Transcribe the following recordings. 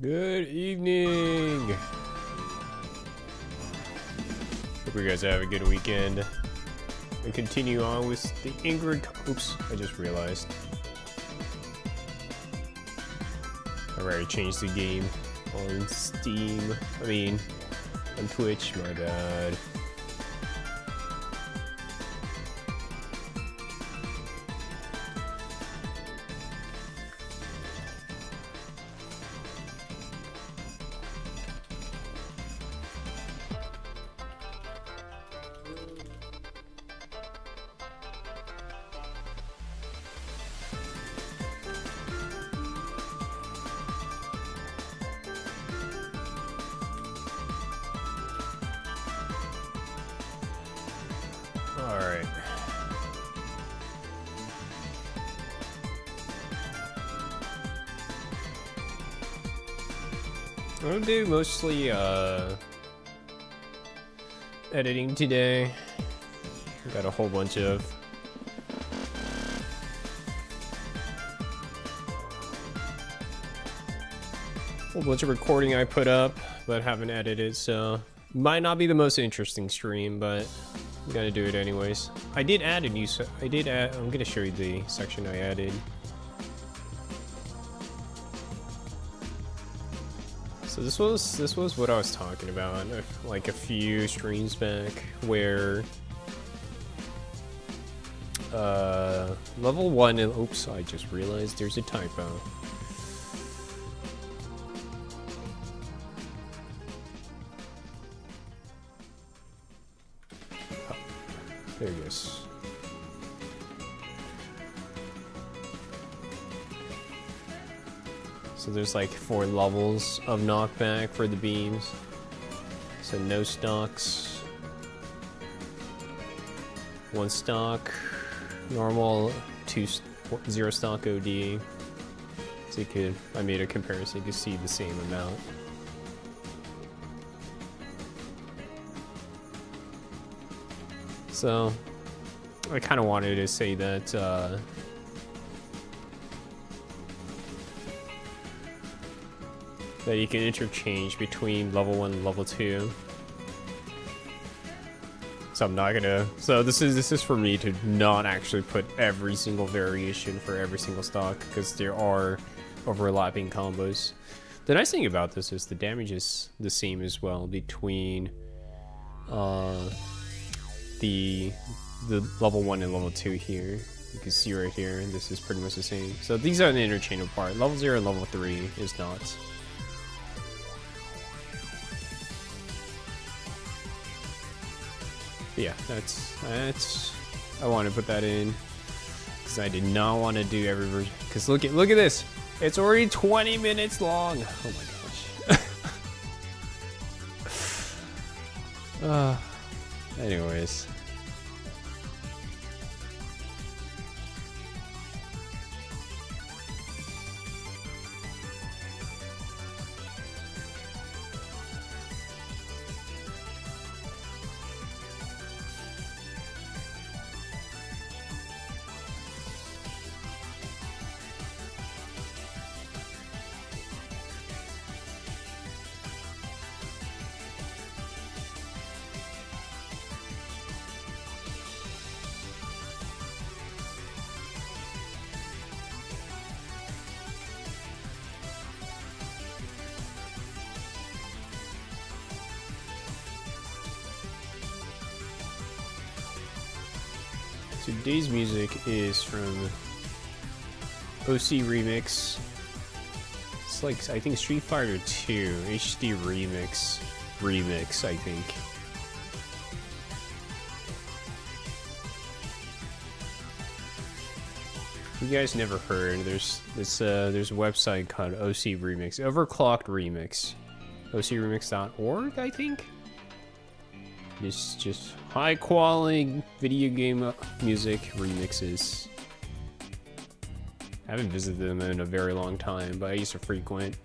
Good evening. Hope you guys have a good weekend. And continue on with the Ingrid. Oops, I just realized. I already changed the game on Steam. On Twitch. My bad. Alright. I'm gonna do mostly editing today. I've got a whole bunch of recording I put up but haven't edited, so might not be the most interesting stream, but I'm gonna do it anyways. I did add a new I'm gonna show you the section I added. So this was what I was talking about like a few streams back, where level 1 and oops, I just realized there's a typo. There it is. So there's like 4 levels of knockback for the beams. So no stocks, 1 stock, normal, 0 stock OD. So I made a comparison to see the same amount. So, I kind of wanted to say that, that you can interchange between level 1 and level 2. So I'm not gonna, so this is for me to not actually put every single variation for every single stock, because there are overlapping combos. The nice thing about this is the damage is the same as well between, the level 1 and level 2 here. You can see right here, this is pretty much the same. So these are the interchangeable part. Level 0 and level 3 is not. But yeah, that's I want to put that in because I did not want to do every version. Because look at this, it's already 20 minutes long. Oh my gosh. Anyways. Today's music is from OC Remix. It's like, I think, Street Fighter 2 HD remix, I think. You guys never heard? There's a website called OC Remix, Overclocked Remix, ocremix.org, I think. Just high quality video game music remixes. I haven't visited them in a very long time, but I used to frequent.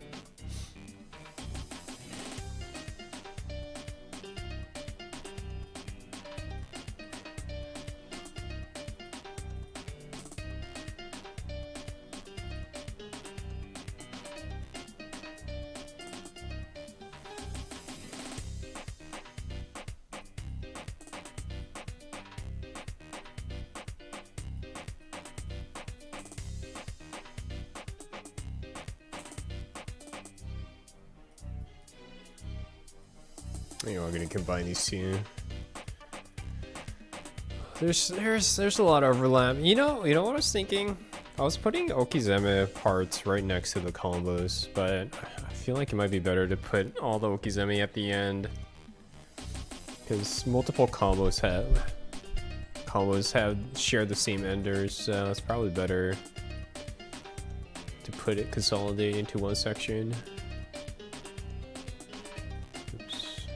You know, I'm gonna combine these two. There's a lot of overlap. You know what I was thinking? I was putting okizeme parts right next to the combos, but I feel like it might be better to put all the okizeme at the end, because multiple combos share the same enders, so it's probably better to put it consolidated into one section. Oops.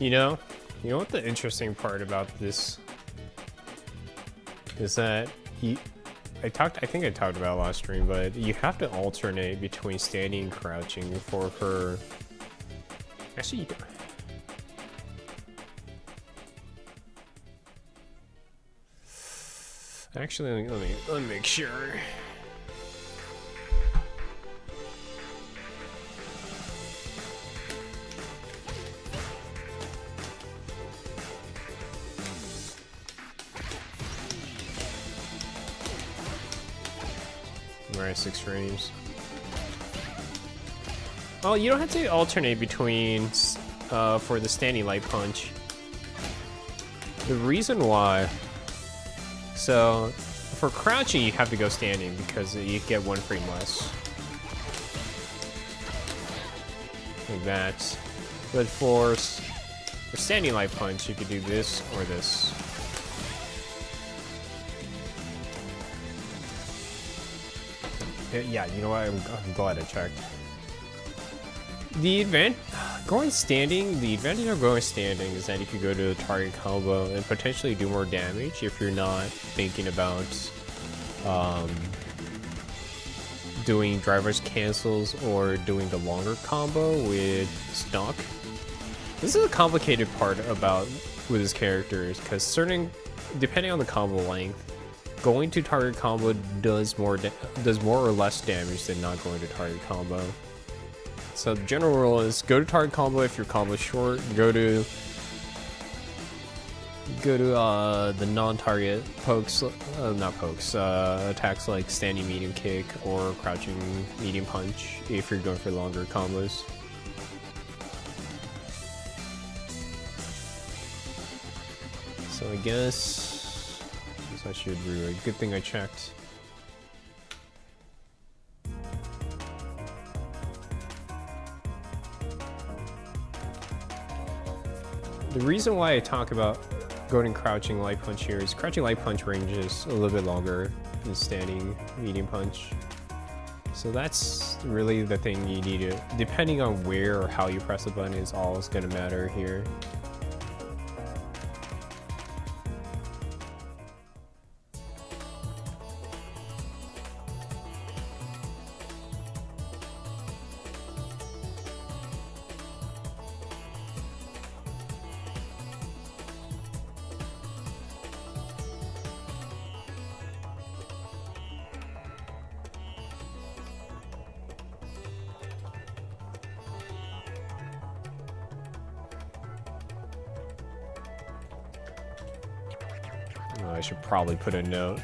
You know what the interesting part about this is that I think I talked about it last stream, but you have to alternate between standing and crouching for her. Actually, let me make sure. Right, 6 frames. Oh, you don't have to alternate between for the standing light punch. The reason why, so for crouching you have to go standing because you get 1 frame less. Like that. But for standing light punch you could do this or this. Yeah, you know what? I'm glad I checked. The advantage of going standing is that you could go to the target combo and potentially do more damage if you're not thinking about doing driver's cancels or doing the longer combo with stock. This is a complicated part with his characters because depending on the combo length, going to target combo does more or less damage than not going to target combo. So the general rule is go to target combo if your combo is short. Go to the non-target pokes, attacks like standing medium kick or crouching medium punch if you're going for longer combos. So I guess I should reread. Good thing I checked. The reason why I talk about going crouching light punch here is crouching light punch range is a little bit longer than standing medium punch. So that's really the thing you need to, depending on where or how you press the button is all that's going to matter here. I should probably put a note.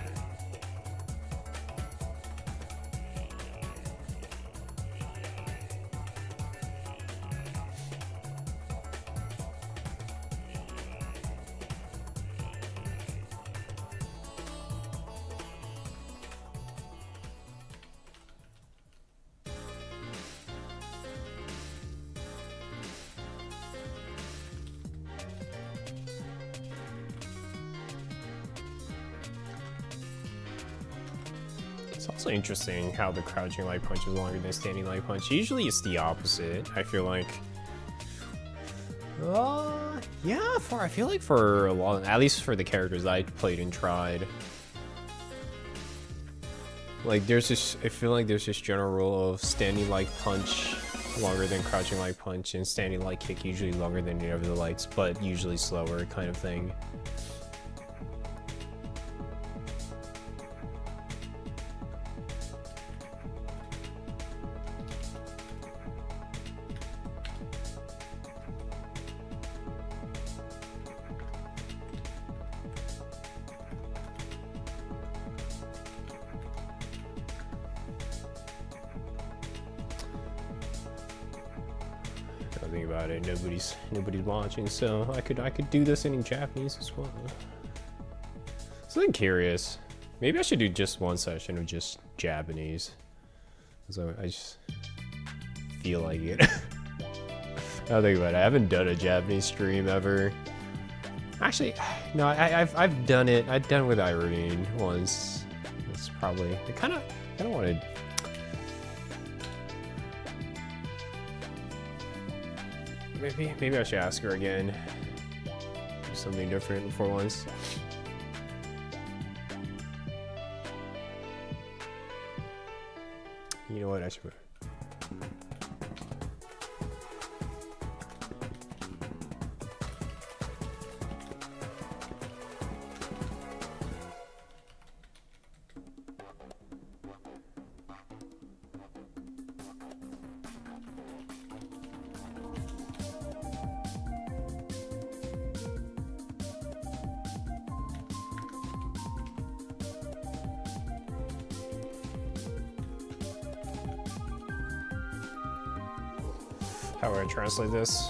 It's also interesting how the crouching light punch is longer than standing light punch. Usually it's the opposite, I feel like. Yeah, I feel like for a long, at least for the characters I played and tried, like there's this, I feel like there's this general rule of standing light punch longer than crouching light punch, and standing light kick usually longer than any of the lights, but usually slower kind of thing. Think about it, nobody's watching, so I could do this in Japanese as well. So I'm curious, maybe I should do just one session of just Japanese, so I just feel like it. Now think about it, I haven't done a Japanese stream ever. Actually, no, I've done it. I've done it with Irene once. It's probably I kind of want to. Maybe I should ask her again. Do something different for once. You know what? I should. How would I translate this?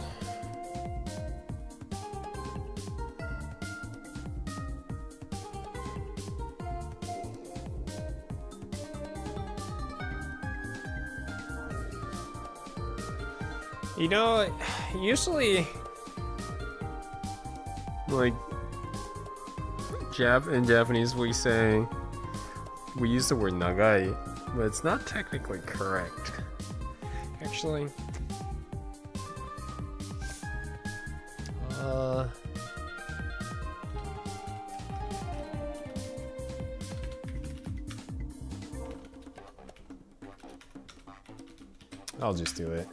You know, usually, like, in Japanese we use the word nagai, but it's not technically correct. Actually, I'll just do it.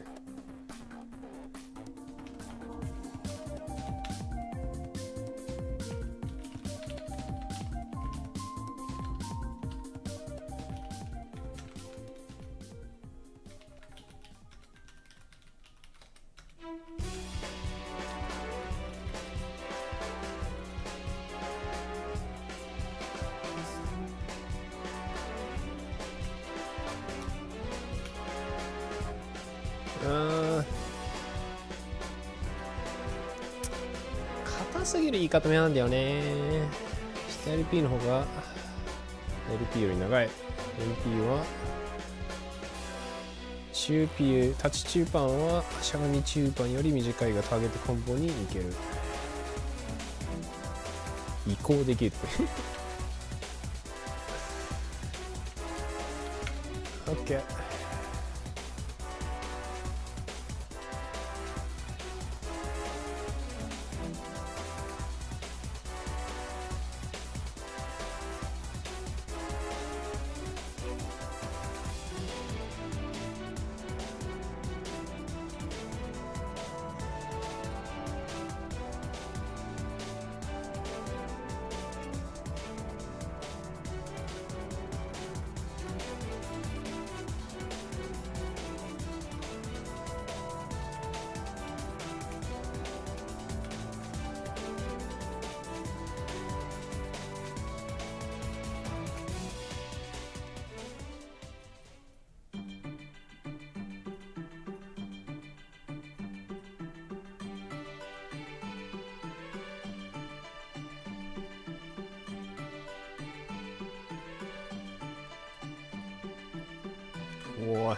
硬すぎる言い方目なんだよね。下 LP の方が LP より長い。LP は中 P、立ち中パンはしゃがみ中パンより短いがターゲットコンボにいける。移行できる。OK。おい。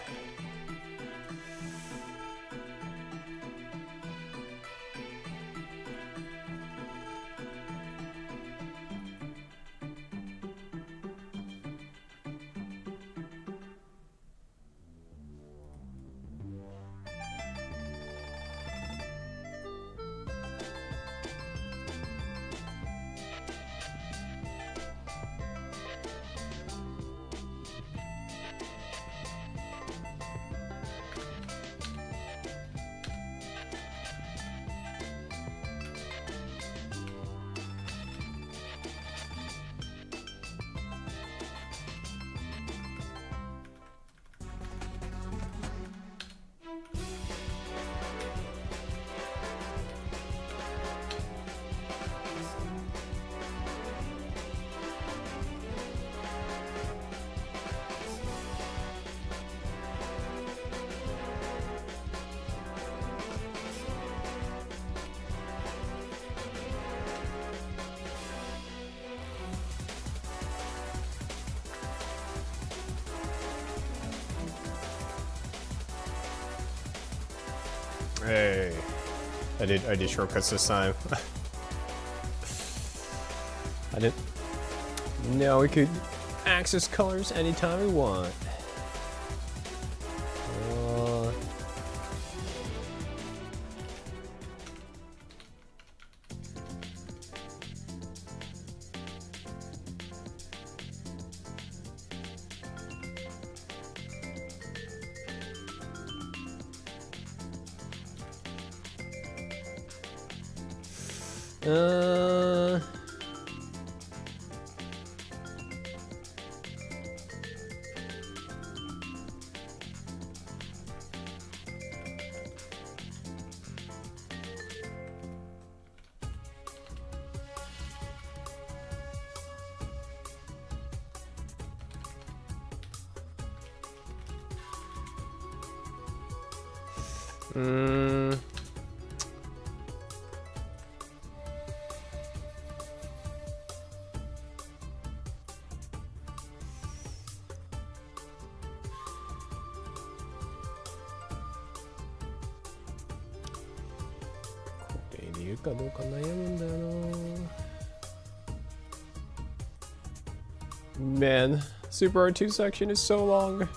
Hey, I did shortcuts this time. I did. Now we could access colors anytime we want. Man, Super R2 section is so long.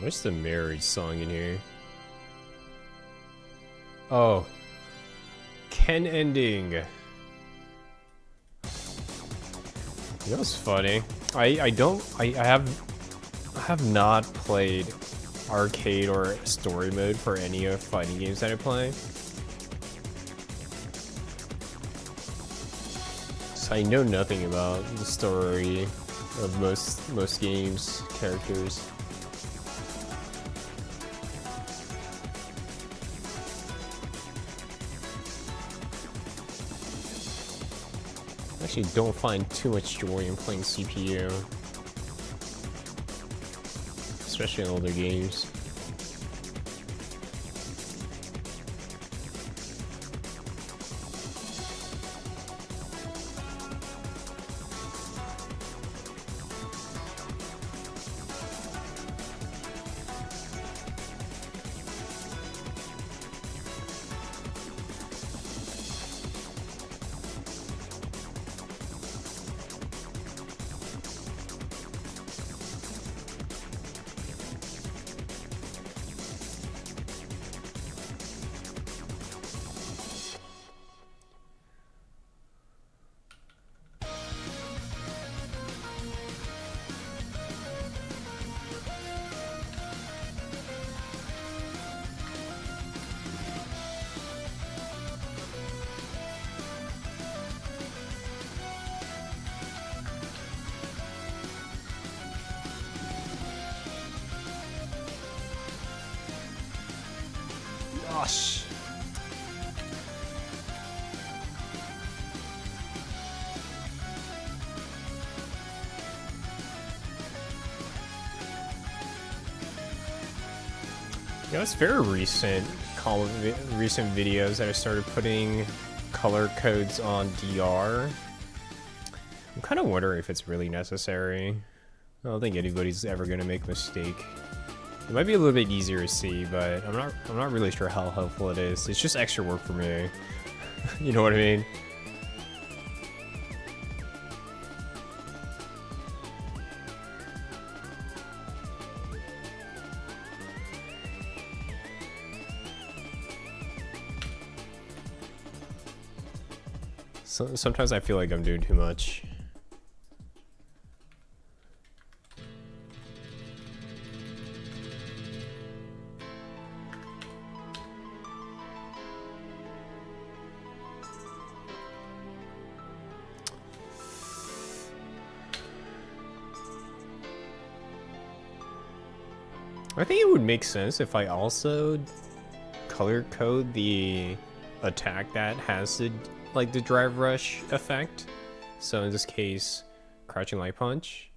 What's the marriage song in here? Oh. Ken ending. You know what's funny? I have not played arcade or story mode for any of fighting games that I play. So I know nothing about the story of most games, characters. Actually don't find too much joy in playing CPU, especially in older games. Gosh. You know, it's very recent videos that I started putting color codes on DR. I'm kind of wondering if it's really necessary. I don't think anybody's ever going to make a mistake. It might be a little bit easier to see, but I'm not really sure how helpful it is. It's just extra work for me. You know what I mean? So, sometimes I feel like I'm doing too much. I think it would make sense if I also color code the attack that has the the drive rush effect. So in this case, crouching light punch.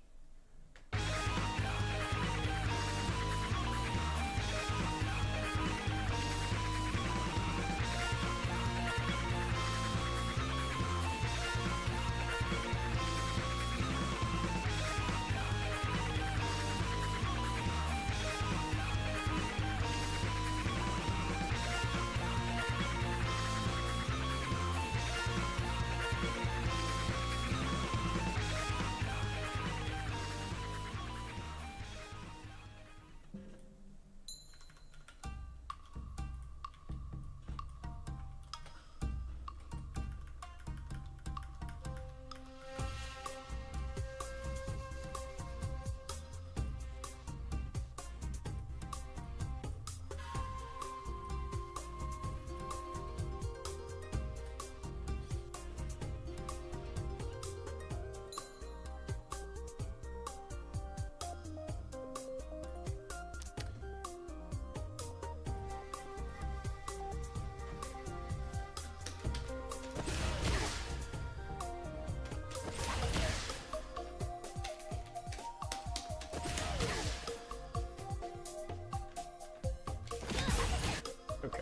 Okay.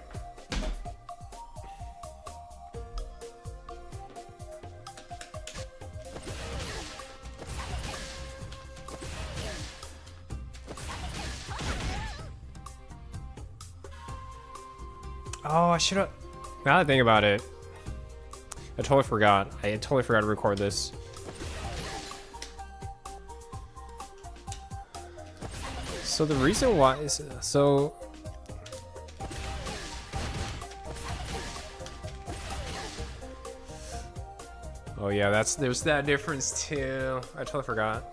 Oh, I should have. Now that I think about it, I totally forgot. I totally forgot to record this. So the reason why is so. Oh yeah, there's that difference too. I totally forgot.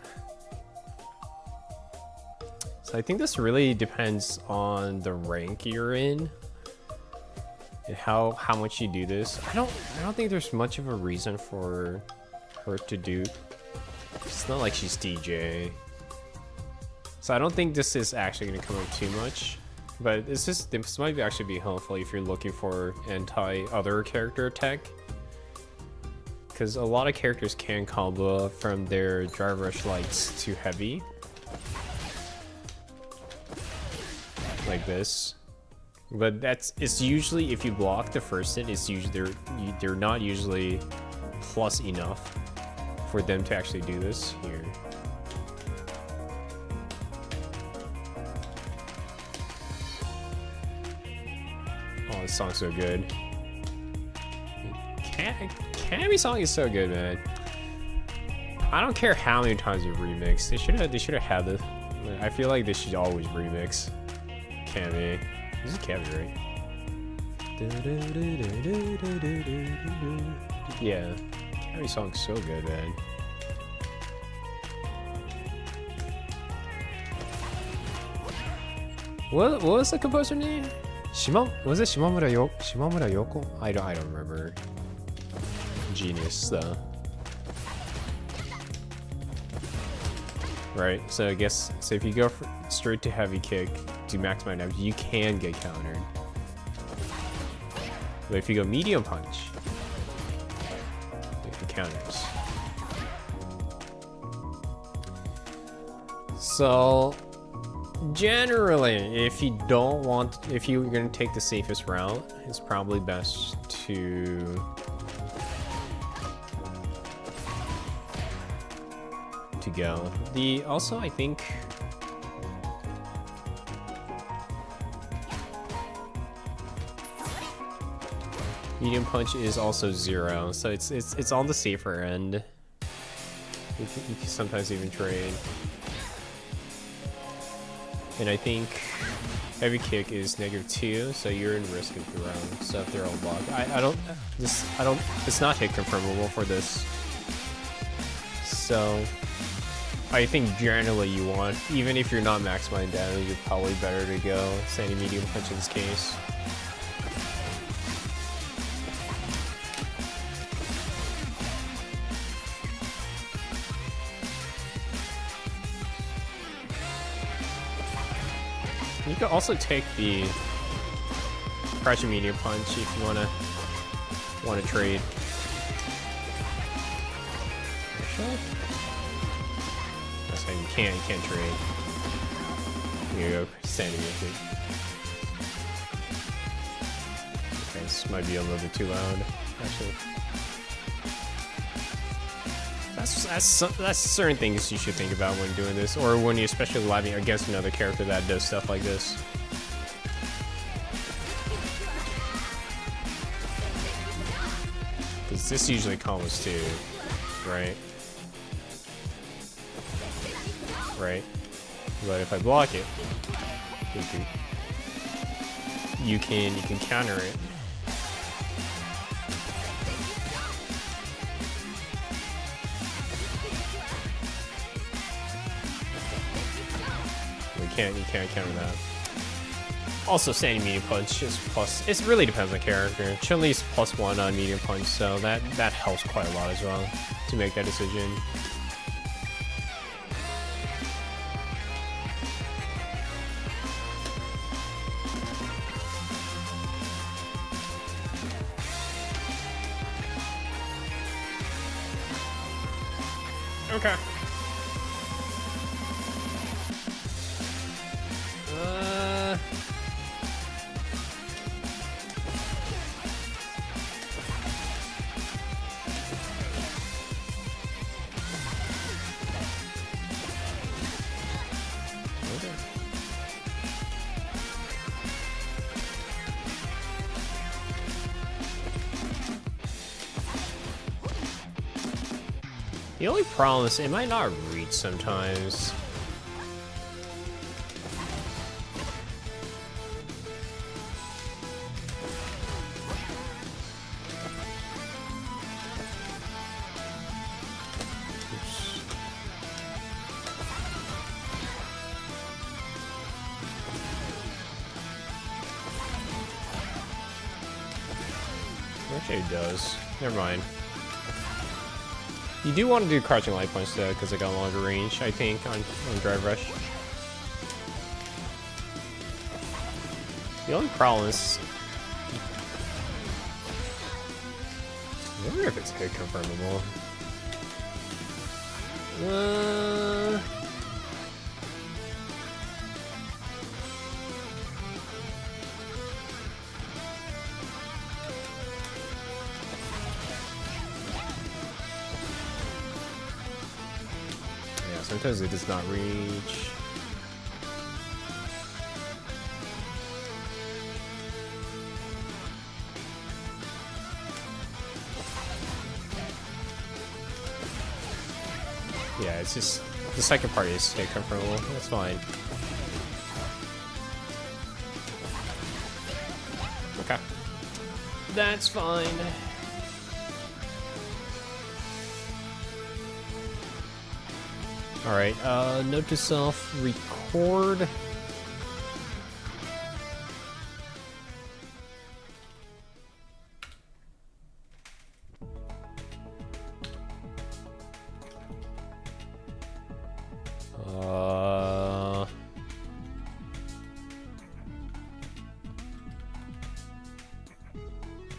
So I think this really depends on the rank you're in and how much you do this. I don't think there's much of a reason for her to do. It's not like she's DJ. So I don't think this is actually going to come up too much. But this might actually be helpful if you're looking for anti-other character attack. Because a lot of characters can combo from their drive rush lights to heavy. Like this. But it's usually, if you block the first hit, it's usually they're not usually plus enough for them to actually do this here. Oh, this song's so good. Cammy song is so good, man. I don't care how many times you remix. They should have had this. I feel like they should always remix Cammy. This is Cammy, right? Yeah, Cammy song's so good, man. What was the composer name? Was it Shimamura Yoko? I don't remember. Genius though. Right, so I guess if you go straight to heavy kick to maximize damage, you can get countered. But if you go medium punch, it counters. So generally, if you're gonna take the safest route, it's probably best to go. Also, I think medium punch is also 0, so it's on the safer end. You can sometimes even trade, and I think Heavy kick is -2, so you're in risk of throwing. So if they're all blocked, I don't. It's not hit confirmable for this. So I think generally you want, even if you're not maximizing damage, you're probably better to go standing medium punch in this case. You can also take the crouching medium punch if you wanna trade. Actually, that's how you can't trade. Here you go, standing with it. Okay, this might be a little bit too loud, actually. That's certain things you should think about when doing this, or when you're especially live against another character that does stuff like this. Because this usually combos too, right? Right? But if I block it, you can counter it. You can't counter that. Also, standing medium punch is plus. It really depends on character. Chun-Li's +1 on medium punch, so that helps quite a lot as well to make that decision. Okay. The only problem is it might not reach sometimes. Actually, it does. Never mind. You do want to do crouching light punch though, because it got longer range, I think, on drive rush. The only problem is, I wonder if it's hit confirmable. Sometimes it does not reach. Yeah, it's just the second part is stay comfortable. That's fine. Okay. That's fine. Alright, note to self, record.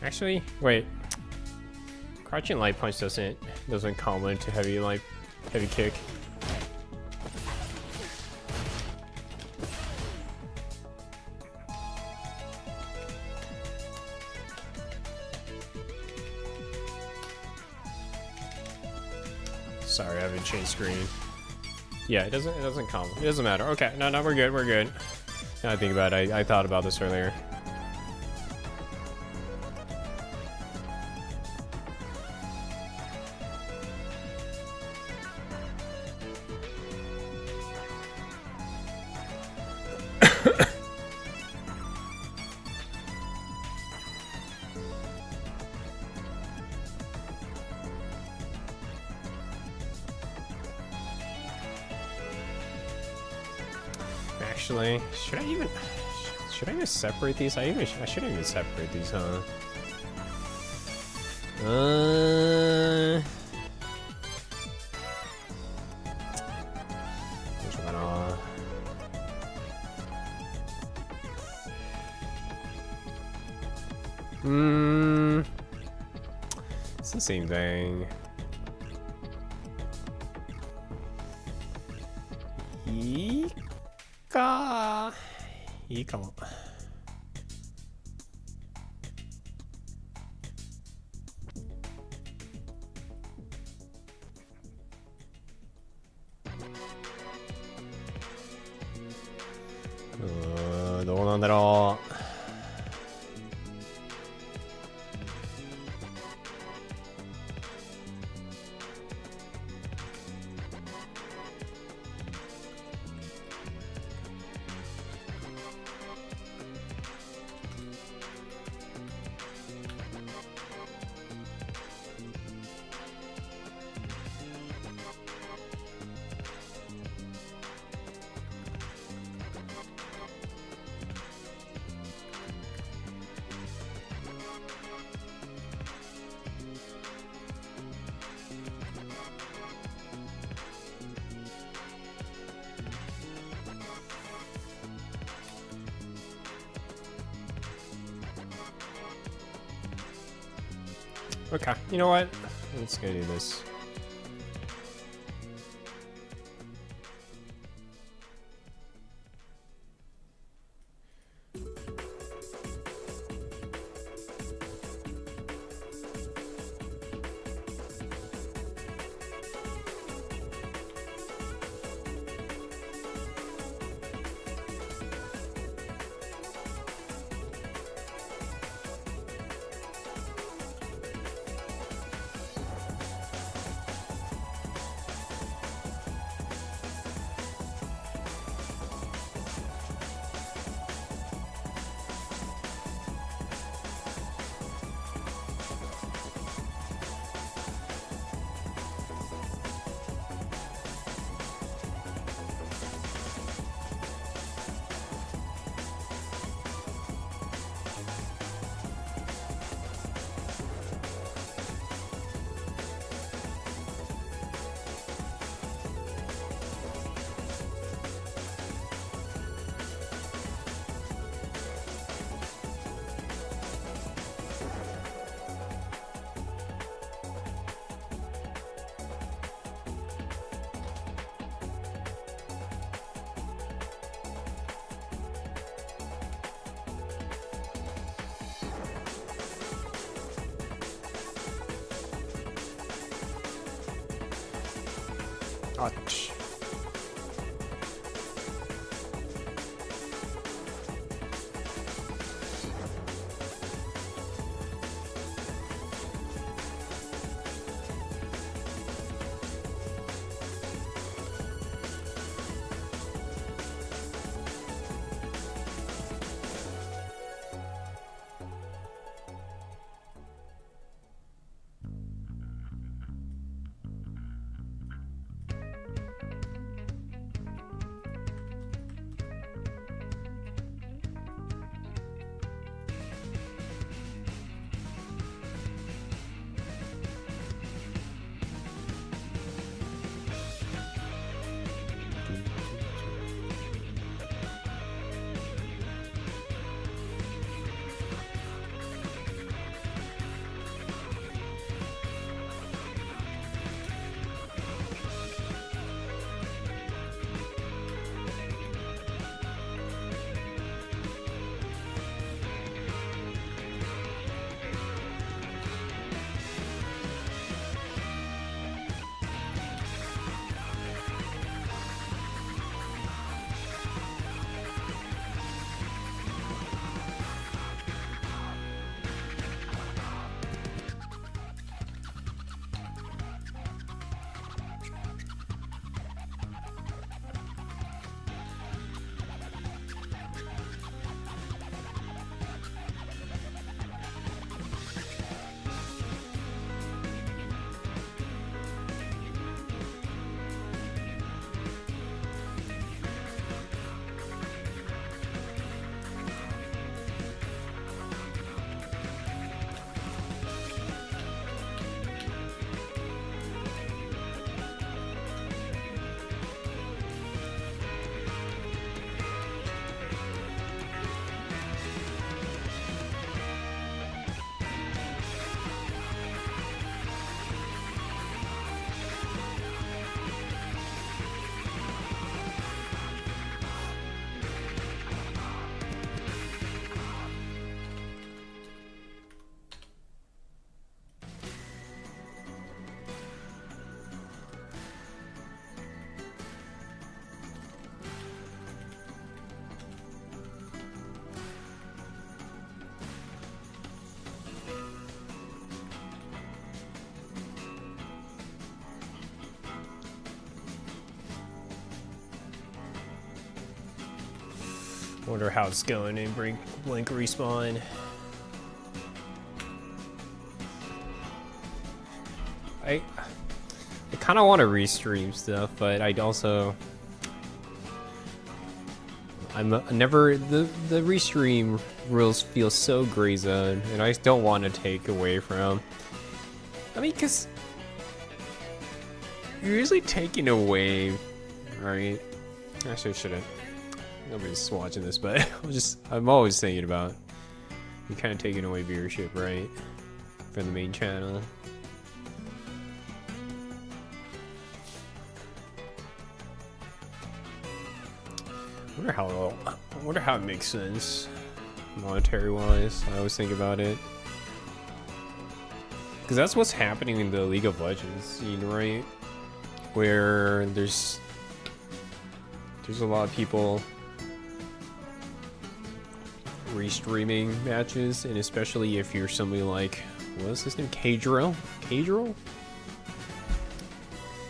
Actually, wait. Crouching light punch doesn't combo into heavy kick. Sorry, I haven't changed screen. Yeah, it doesn't combo. It doesn't matter. Okay, no, we're good. Now I think about it, I thought about this earlier. actually. Should I even separate these? I shouldn't even separate these, huh? It's the same thing. いいかも。どうなんだろう。Okay, you know what? Let's go do this. Ouch. Wonder how it's going in blink respawn. I kind of want to restream stuff, but I'd also never the restream rules feel so gray zone, and I don't want to take away from. I mean, cause you're usually taking away, right? Actually, I shouldn't. Nobody's watching this, but I'm always thinking about you're kind of taking away viewership, right, from the main channel. I wonder how it makes sense, monetary wise. I always think about it, because that's what's happening in the League of Legends scene, right? Where there's a lot of people restreaming matches, and especially if you're somebody like, what's his name, K-Drill?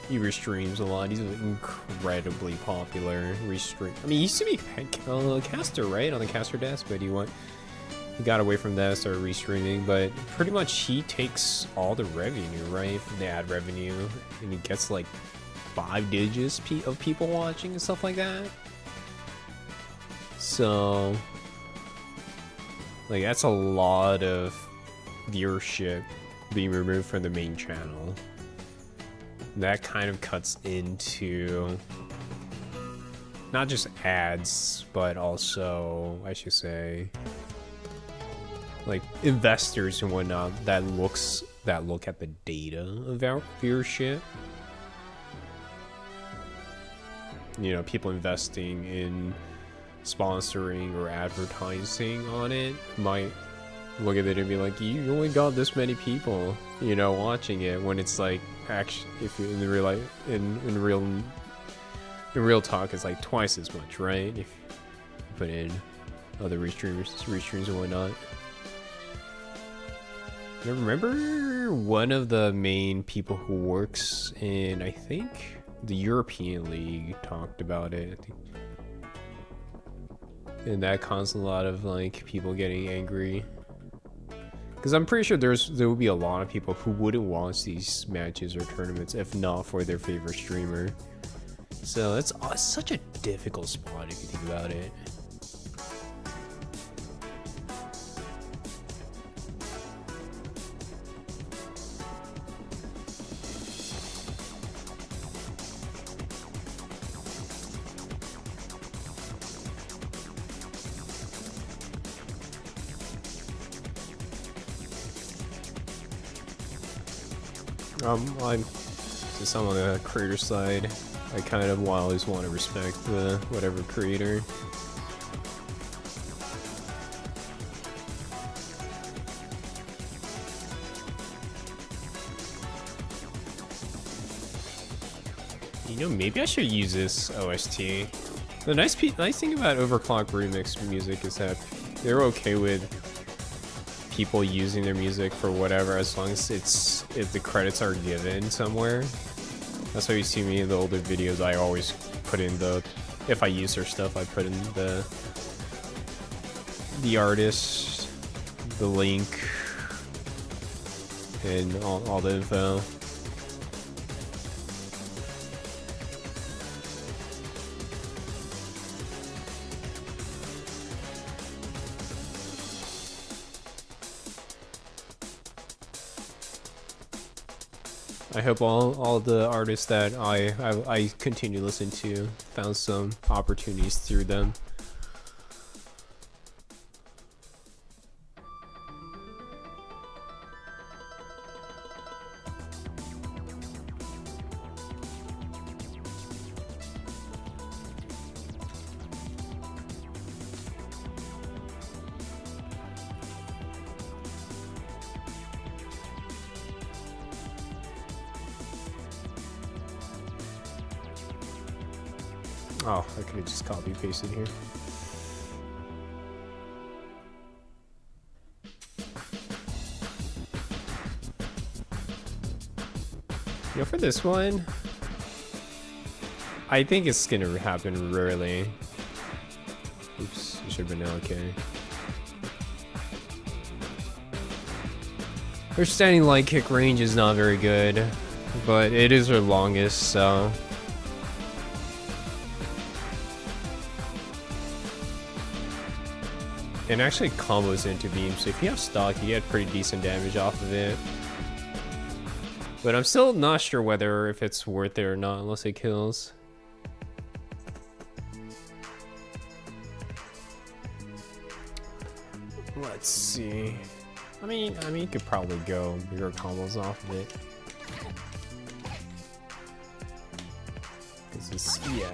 He restreams a lot. He's incredibly popular restream. I mean, he used to be a caster, right, on the caster desk, but he got away from that, started restreaming. But pretty much he takes all the revenue, right, from the ad revenue, and he gets like 5 digits of people watching and stuff like that. So, like, that's a lot of viewership being removed from the main channel. That kind of cuts into not just ads, but also, I should say, like investors and whatnot that look at the data of our viewership. You know, people investing in sponsoring or advertising on it might look at it and be like, you only got this many people, you know, watching it, when it's like, actually, if you're in the real life, in real talk, it's like twice as much, right? If you put in other restreams and whatnot. I remember one of the main people who works in, I think, the European League talked about it. I think. And that caused a lot of like people getting angry. Because I'm pretty sure there would be a lot of people who wouldn't watch these matches or tournaments if not for their favorite streamer. So it's such a difficult spot if you think about it. Since I'm on the creator side, I kind of always want to respect the whatever creator. You know, maybe I should use this OST. The nice thing about Overclock Remix music is that they're okay with people using their music for whatever, as long as if the credits are given somewhere. That's why you see me in the older videos, I always put in if I use their stuff, I put in the artist, the link, and all the info. I hope all the artists that I continue to listen to found some opportunities through them. Oh, I could have just copy pasted here. You know, for this one, I think it's gonna happen rarely. Oops, should have been okay. Her standing light kick range is not very good, but it is her longest, so. And actually combos into beam, so if you have stock, you get pretty decent damage off of it. But I'm still not sure whether if it's worth it or not, unless it kills. Let's see. I mean, you could probably go bigger combos off of it.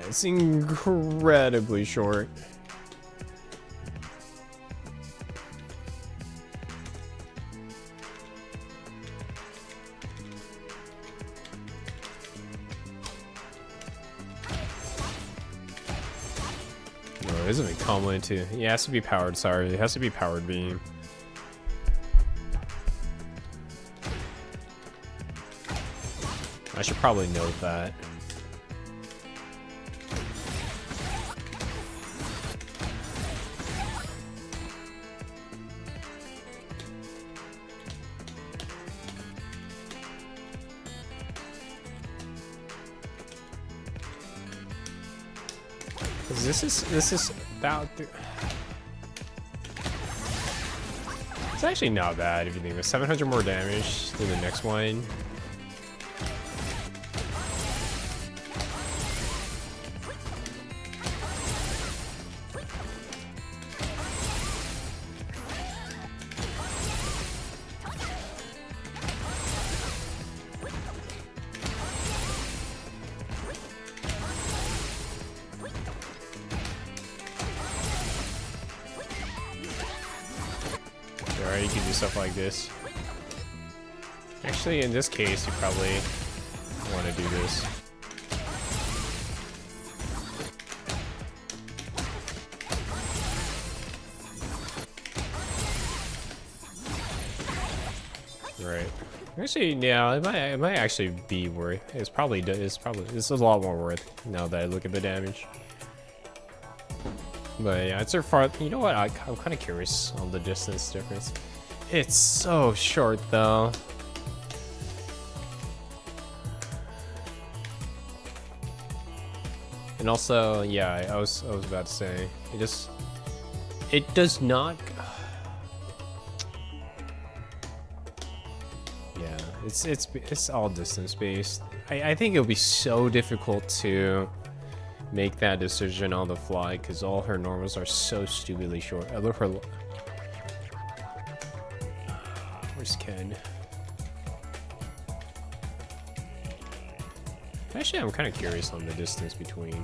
It's incredibly short. No, it isn't a combo into. It has to be powered. Sorry, it has to be powered beam. I should probably note that. This is about. It's actually not bad if you think of it. 700 more damage than the next one. Alright, you can do stuff like this. Actually, in this case, you probably want to do this. Right. Actually, yeah, it might actually be worth. It's a lot more worth now that I look at the damage. But yeah, it's a far. You know what? I'm kind of curious on the distance difference. It's so short though. And also, yeah, I was about to say, it does not. Yeah, it's all distance based. I think it'll be so difficult to make that decision on the fly because all her normals are so stupidly short. Where's Ken? Actually, I'm kind of curious on the distance between.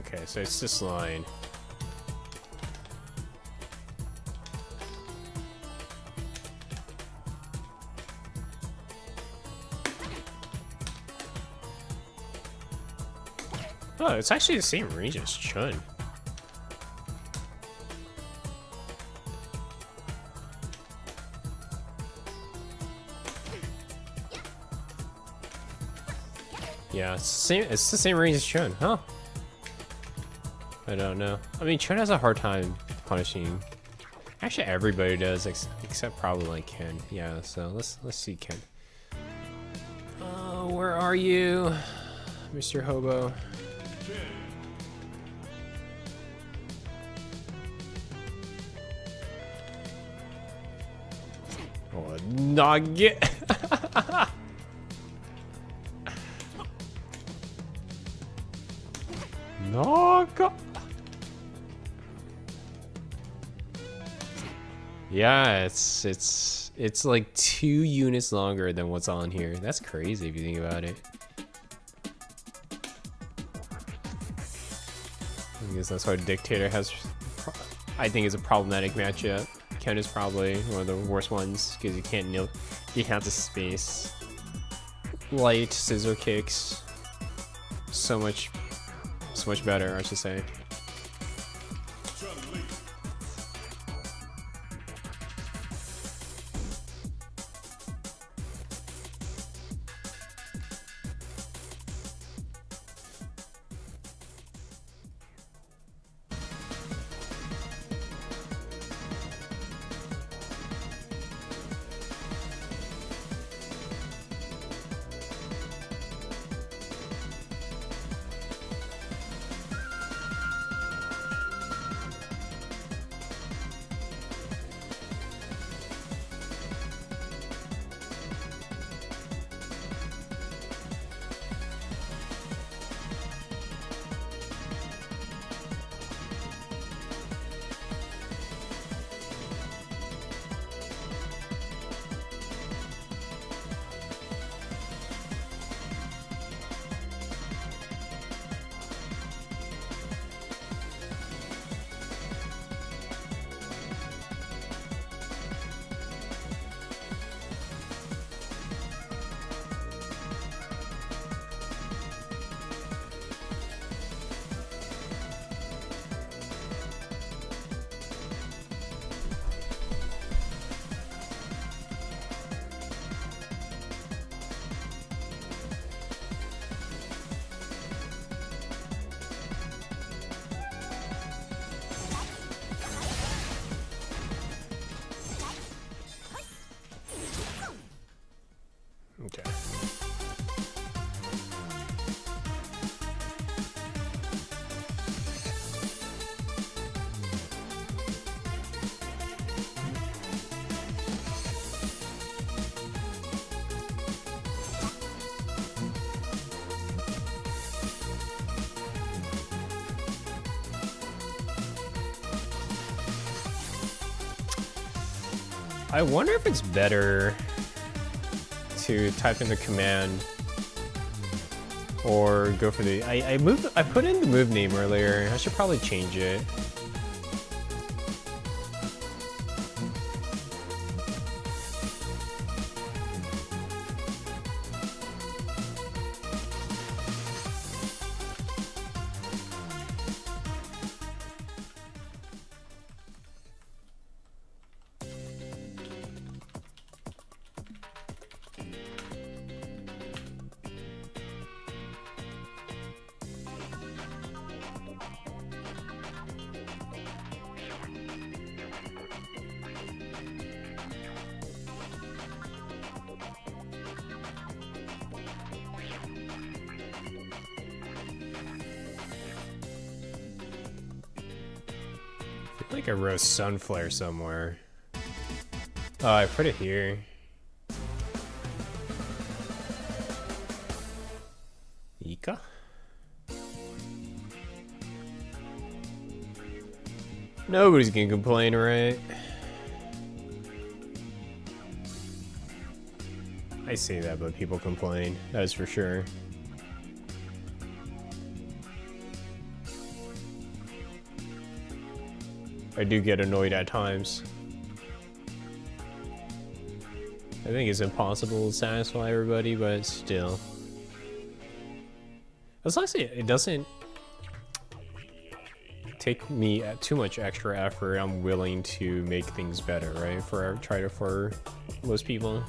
Okay, so it's this line. Oh, it's actually the same range as Chun. Yeah, it's the same range as Chun, huh? I don't know. I mean, Chun has a hard time punishing. Actually, everybody does, except probably like Ken. Yeah, so let's see Ken. Where are you, Mr. Hobo? Oh, nugget. Naga. Yeah, it's like 2 units longer than what's on here. That's crazy if you think about it. I guess that's why Dictator has, I think, is a problematic matchup. count is probably one of the worst ones because you can't you have the space. Light scissor kicks, so much better, I should say. Okay. I wonder if it's better to type in the command or go for the I put in the move name earlier. I should probably change it. I think I wrote Sunflare somewhere. Oh, I put it here. Ika? Nobody's gonna complain, right? I say that, but people complain. That is for sure. I do get annoyed at times. I think it's impossible to satisfy everybody, but still. As long as it doesn't take me too much extra effort, I'm willing to make things better, right? For most people.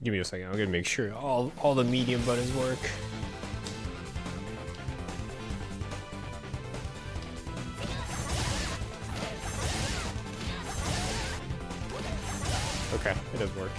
Give me a second. I'm gonna make sure all the medium buttons work. Okay, it does work.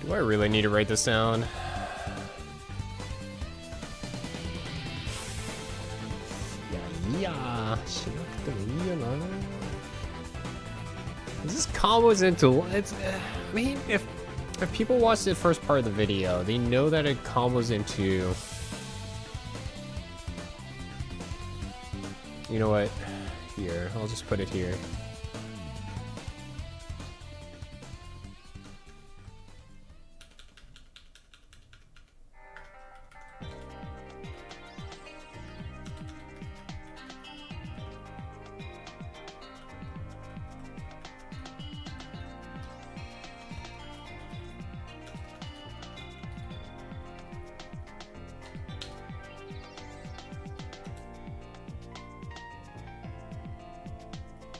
Do I really need to write this down? Yeah. This combos into it's. I mean, if people watch the first part of the video, they know that it combos into. You know what? Here, I'll just put it here.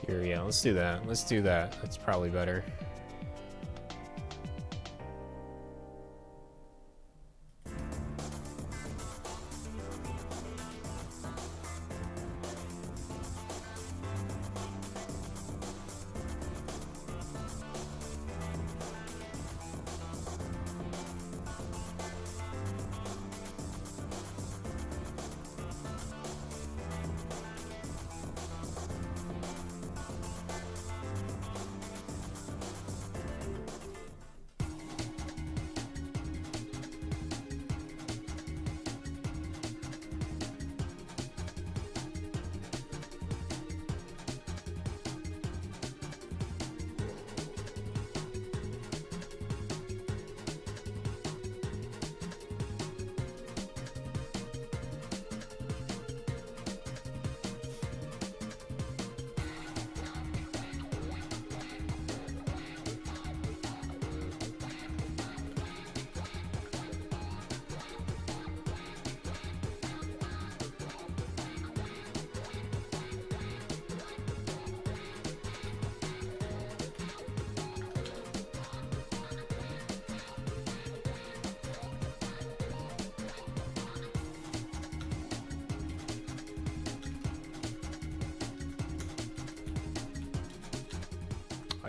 Here, yeah, let's do that. Let's do that. That's probably better.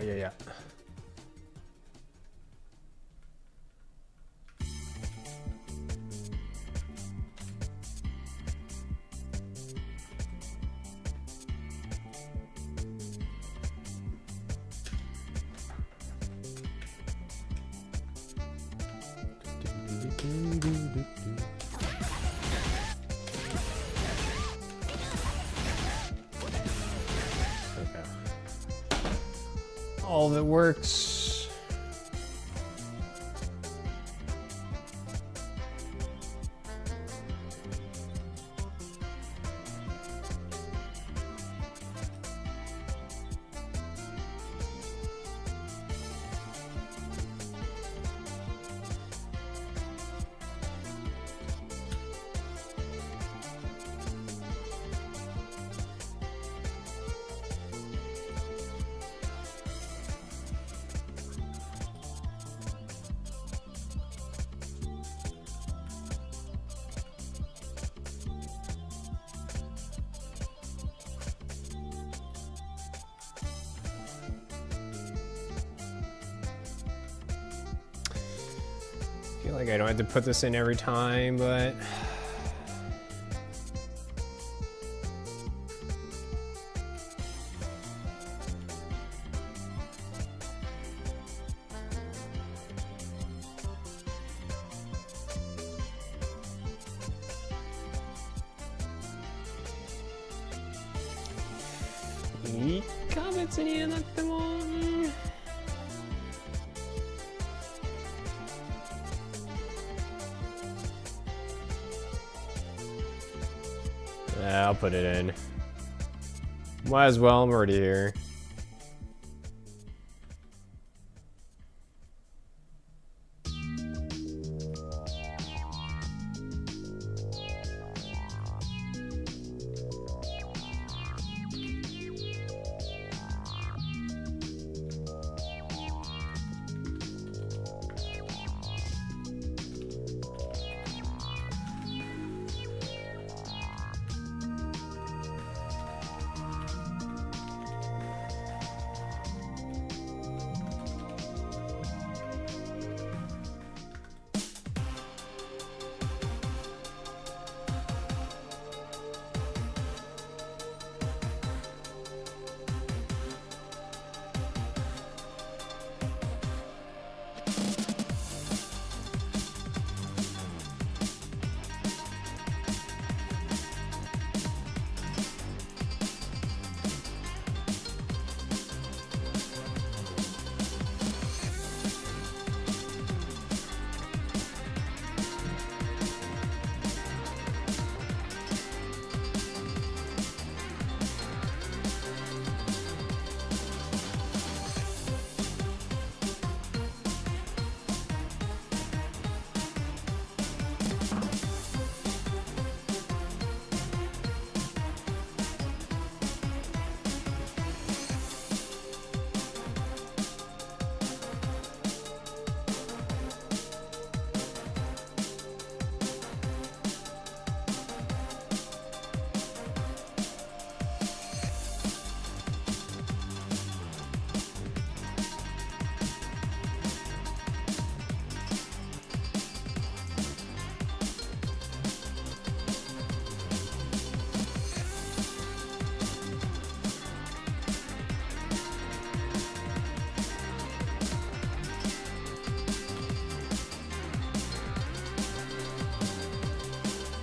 Oh, yeah. All that works. Like, I don't have to put this in every time, but...いいか別にやなくても。I'll put it in. Might as well, I'm already here.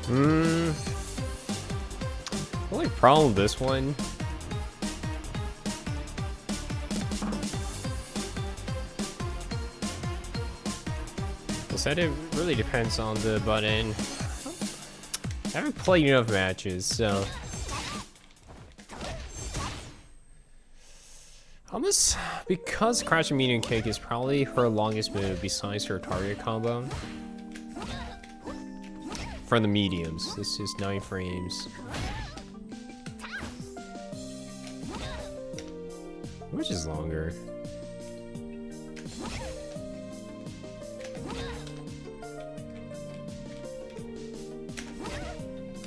The only problem with this one is that it really depends on the button. I haven't played enough matches, so almost because crouching medium kick is probably her longest move besides her target combo. For the mediums, this is 9 frames. Which is longer?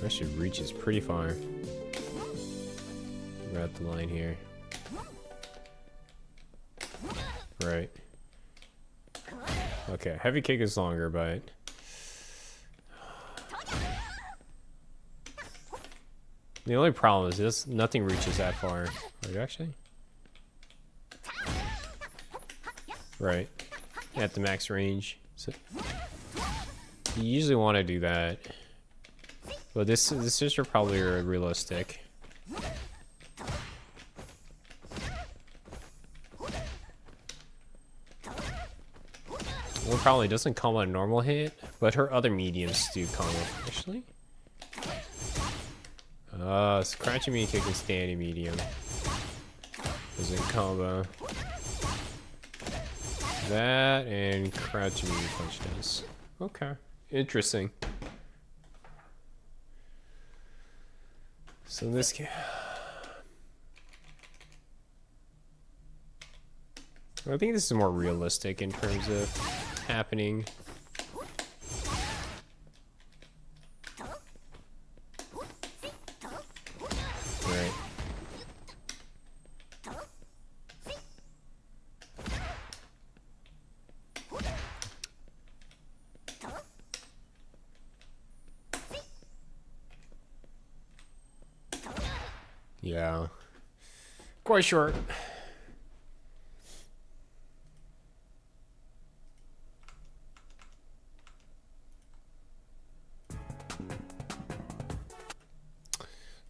Actually reaches pretty far. We're at the line here. Right. Okay, heavy kick is longer, but the only problem is this, nothing reaches that far. Right, actually? Right. At the max range. So you usually want to do that. But this is probably realistic. Well, probably doesn't combo a normal hit, but her other mediums do combo. Actually? Scratching me kick and standing medium. Doesn't combo. That and crouching me punch does. Okay. Interesting. So in this case, I think this is more realistic in terms of happening. Right. Yeah. Quite short.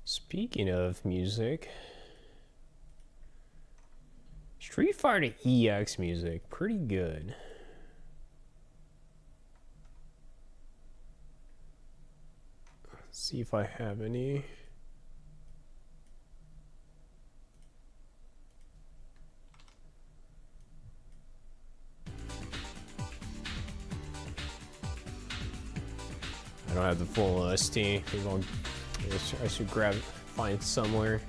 Speaking of music, Street Fighter EX music, pretty good. Let's see if I have any. I don't have the full ST. Maybe I should grab it, find it somewhere.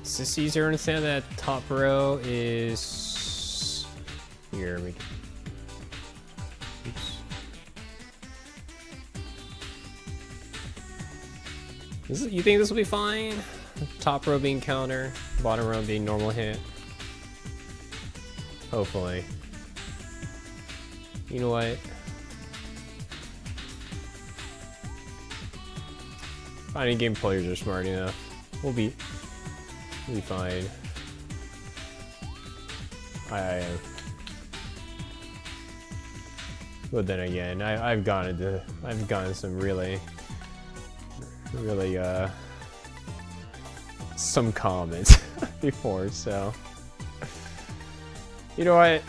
Is this easier to understand? That top row is here. We can... Oops. You think this will be fine? Top row being counter, bottom row being normal hit. Hopefully. You know what? Finding game players are smart enough. We'll be fine. But then again, I've gotten some really some comments before, so you know what?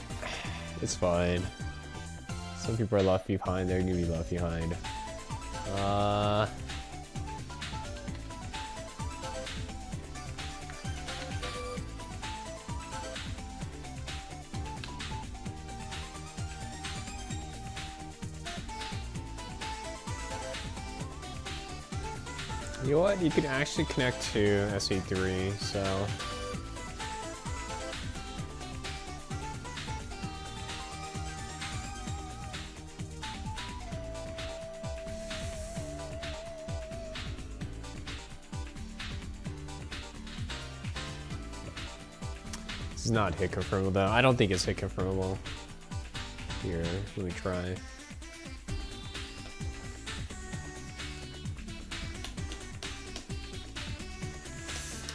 It's fine. Some people are left behind. They're gonna be left behind. You know what? You can actually connect to SE3, so... This is not hit confirmable though. I don't think it's hit confirmable. Here, let me try.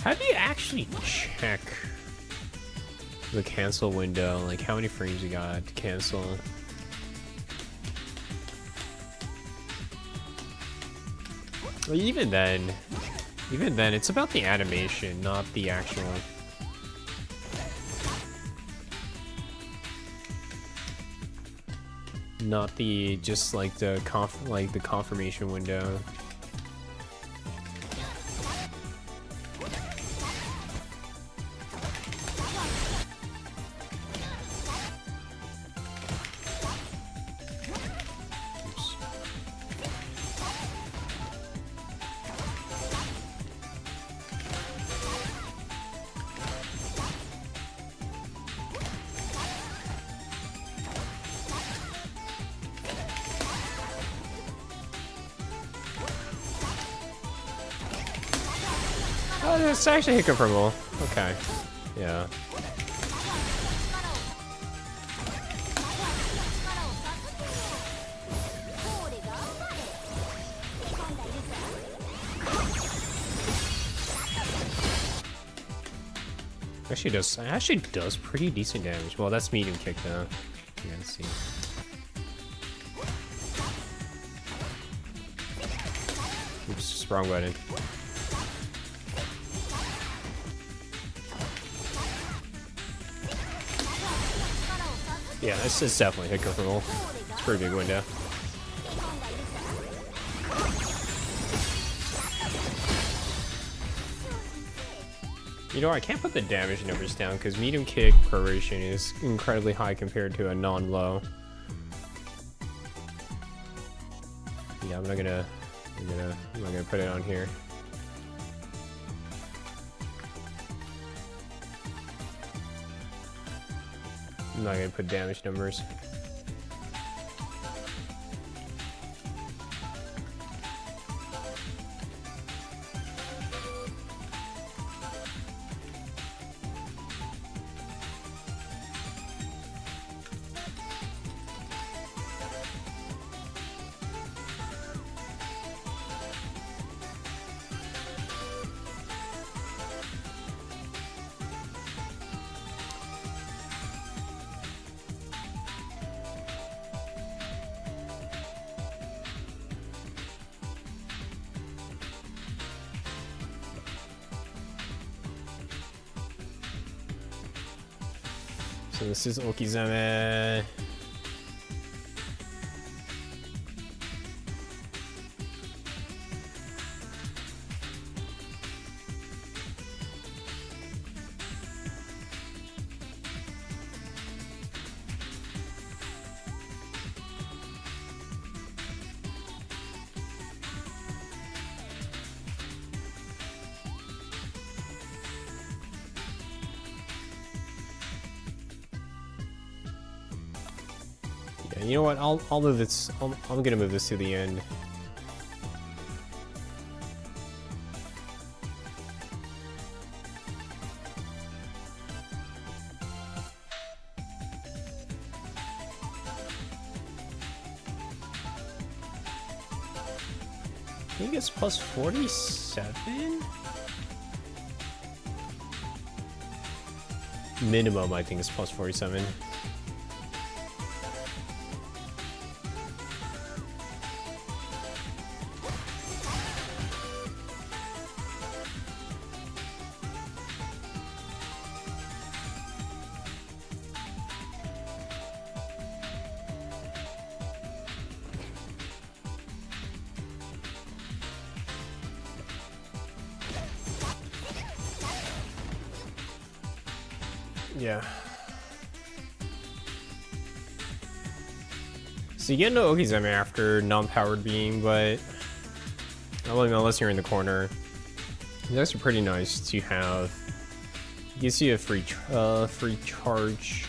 How do you actually check the cancel window? Like how many frames you got to cancel? Well, even then, it's about the animation, not the actual. Not the just like the confirmation window. Oh, it's actually hit confirmable. Okay. Yeah. Actually does pretty decent damage. Well, that's medium kick though. Yeah, let's see. Oops, wrong button. Yeah, this is definitely hit control. It's a pretty big window. You know, I can't put the damage numbers down because medium kick proration is incredibly high compared to a non-low. Yeah, I'm not gonna put it on here. I'm not gonna put damage numbers. So this is okizeme. You know what? I'll move this. I'm gonna move this to the end. I think it's plus 47. Minimum, I think it's plus 47. Yeah. So you get into okizeme after non-powered beam, but unless you're in the corner, it's actually pretty nice to have. It gives you a free charge.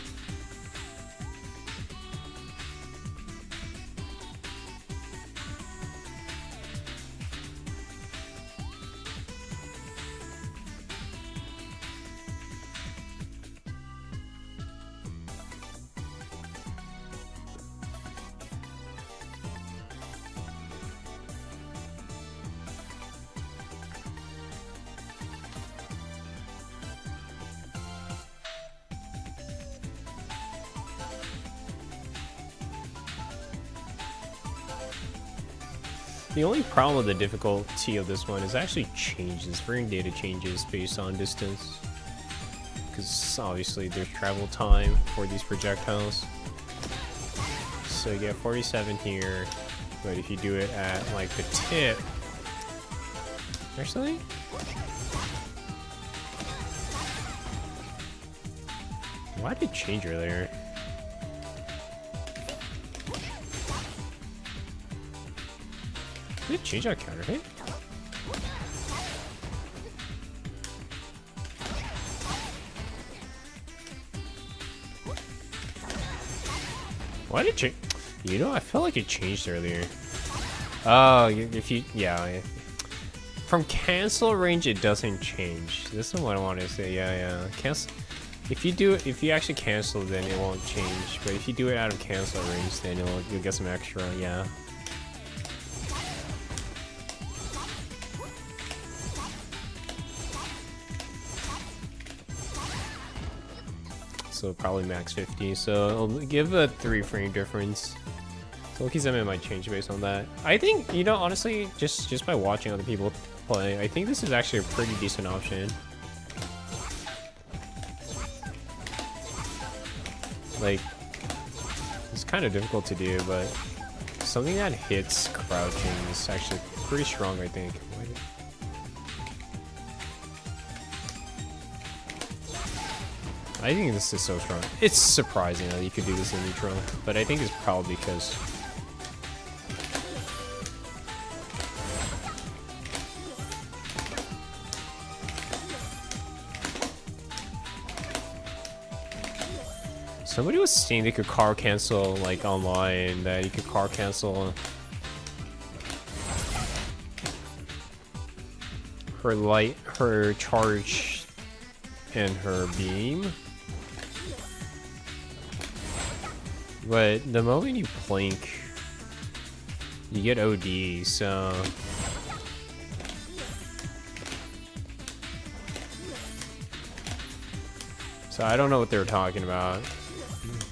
The only problem with the difficulty of this one is it actually changes. Frame data changes based on distance. Because obviously there's travel time for these projectiles. So you get 47 here, but if you do it at like the tip... Actually? Why did it change earlier? Did it change our counter hit? Why did it change? You know, I felt like it changed earlier. Oh, if you, yeah. From cancel range, it doesn't change. This is what I want to say. Yeah. Cancel. If you actually cancel, then it won't change. But if you do it out of cancel range, then you'll get some extra. Yeah. so probably max 50. So I'll give a 3 frame difference. So okizeme might change based on that. I think, you know, honestly, just by watching other people play, I think this is actually a pretty decent option. Like, it's kind of difficult to do, but something that hits crouching is actually pretty strong, I think. I think this is so strong. It's surprising that you could do this in neutral, but I think it's probably because somebody was saying they could car cancel like online, that you could car cancel her light, her charge, and her beam. But the moment you plink, you get OD, so I don't know what they were talking about.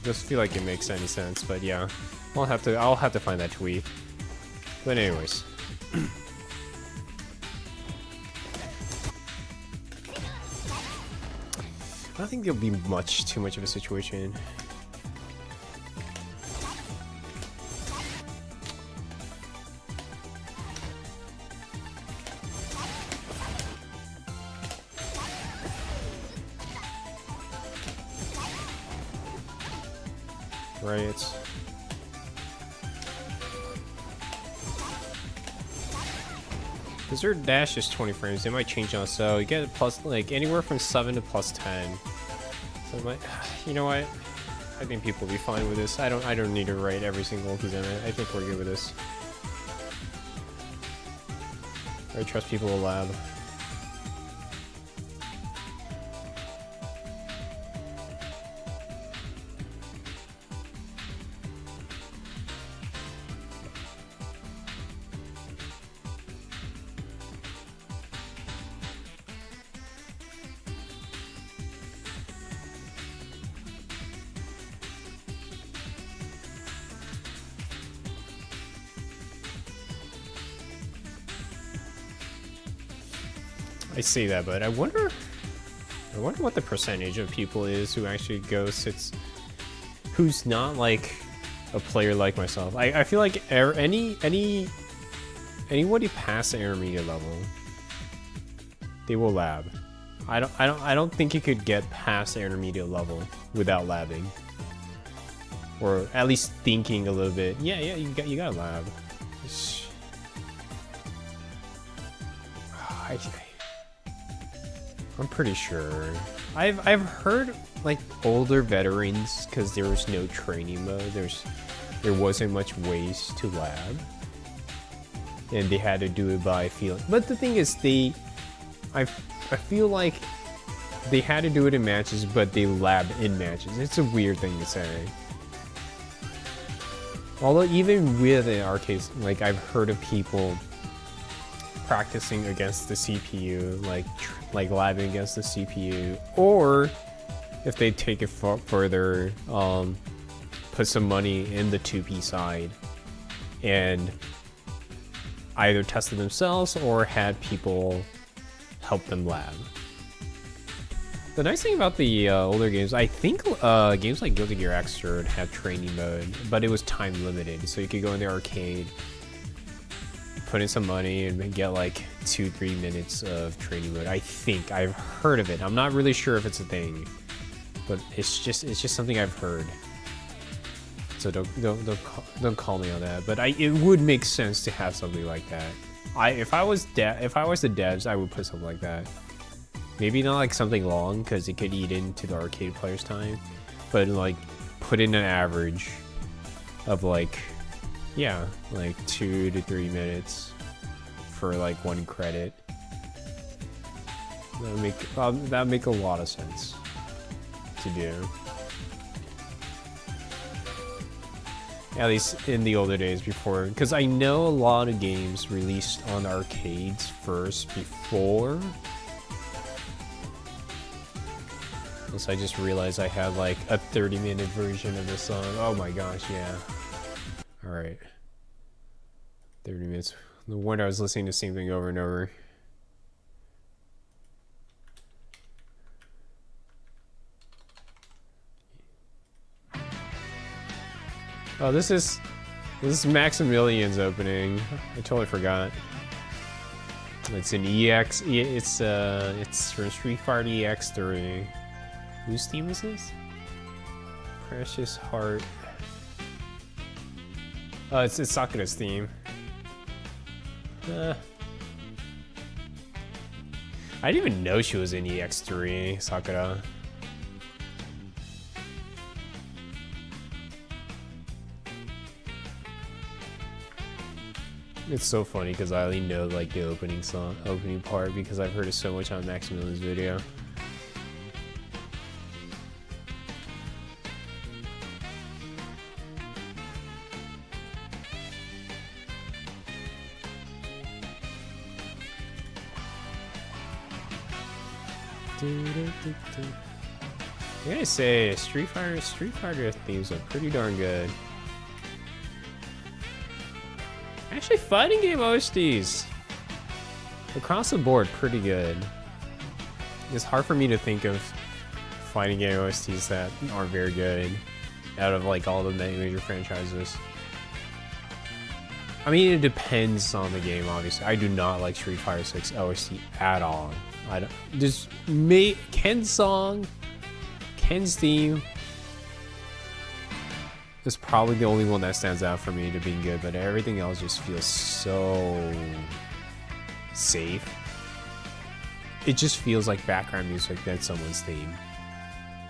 Doesn't feel like it makes any sense, but yeah, I'll have to find that tweet. But anyways. I don't think there'll be too much of a situation. Right. Because their dash is 20 frames, they might change on, so you get plus, like, anywhere from 7 to plus 10. So it might, you know what? I think people will be fine with this. I don't need to write every single okizeme. I think we're good with this. I trust people will lab. I see that, but I wonder what the percentage of people is who actually who's not like a player like myself. I feel like anybody past the intermediate level, they will lab. I don't think you could get past the intermediate level without labbing, or at least thinking a little bit. Yeah, you gotta lab. I'm pretty sure. I've heard like older veterans, because there was no training mode. There wasn't much ways to lab, and they had to do it by feeling. But the thing is, I feel like they had to do it in matches, but they lab in matches. It's a weird thing to say. Although even with an arcade, like I've heard of people practicing against the CPU, like labbing against the CPU, or if they take it further, put some money in the 2P side and either tested themselves or had people help them lab. The nice thing about the older games, I think games like Guilty Gear Xrd had training mode, but it was time limited, so you could go in the arcade, put in some money, and get like 2-3 minutes of training mode. I think I've heard of it. I'm not really sure if it's a thing, but it's just something I've heard. So don't call me on that. But it would make sense to have something like that. If I was the devs, I would put something like that. Maybe not like something long, because it could eat into the arcade player's time, but like put in an average of like, yeah, like 2 to 3 minutes for like 1 credit. That'd make a lot of sense to do. At least in the older days before, because I know a lot of games released on arcades first before Once I just realized I had like a 30-minute version of the song. Oh my gosh, yeah. Alright. 30 minutes. No wonder I was listening to the same thing over and over. Oh, this is Maximilian's opening. I totally forgot. It's an EX. It's from Street Fighter EX3. Whose theme is this? Precious Heart. Oh, it's Sakura's theme. I didn't even know she was in EX3, Sakura. It's so funny because I only know like the opening part because I've heard it so much on Maximilian's video. I gotta say, Street Fighter themes are pretty darn good. Actually, fighting game OSTs across the board pretty good. It's hard for me to think of fighting game OSTs that aren't very good out of like all the major franchises. I mean, it depends on the game, obviously. I do not like Street Fighter 6 OST at all. I don't. Just Ken's song, Ken's theme is probably the only one that stands out for me to being good, but everything else just feels so safe. It just feels like background music than someone's theme.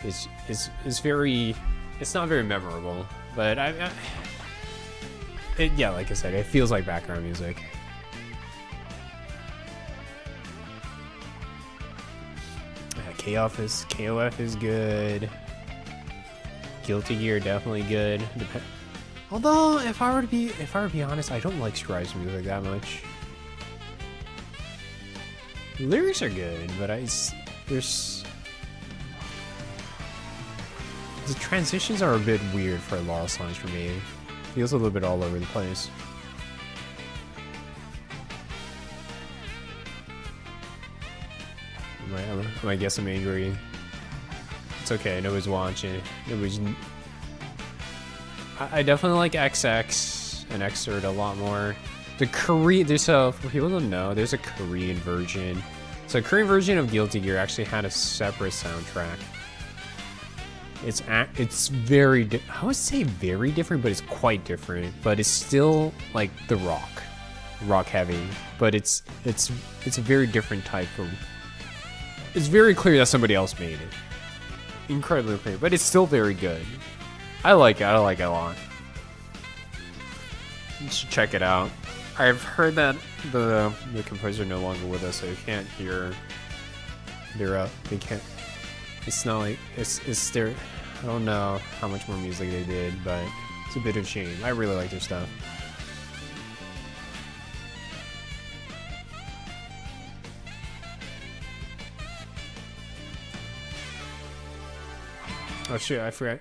It's very. It's not very memorable, but yeah, like I said, it feels like background music. KOF is good. Guilty Gear definitely good. Although if I were to be honest, I don't like Strive's music that much. The lyrics are good, but the transitions are a bit weird for a lot of songs for me. Feels a little bit all over the place. I guess I'm angry. It's okay, nobody's watching. I definitely like XX and Xrd a lot more. The Korean, for people who don't know, there's a Korean version. So a Korean version of Guilty Gear actually had a separate soundtrack. It's very, I would say very different, but it's quite different. But it's still like the rock heavy. But it's a very different type of. It's very clear that somebody else made it. Incredibly clear, but it's still very good. I like it a lot. You should check it out. I've heard that the composer no longer with us, so you can't hear they can't. It's not like it's their. I don't know how much more music they did, but it's a bit of a shame. I really like their stuff. Oh shit, I forgot.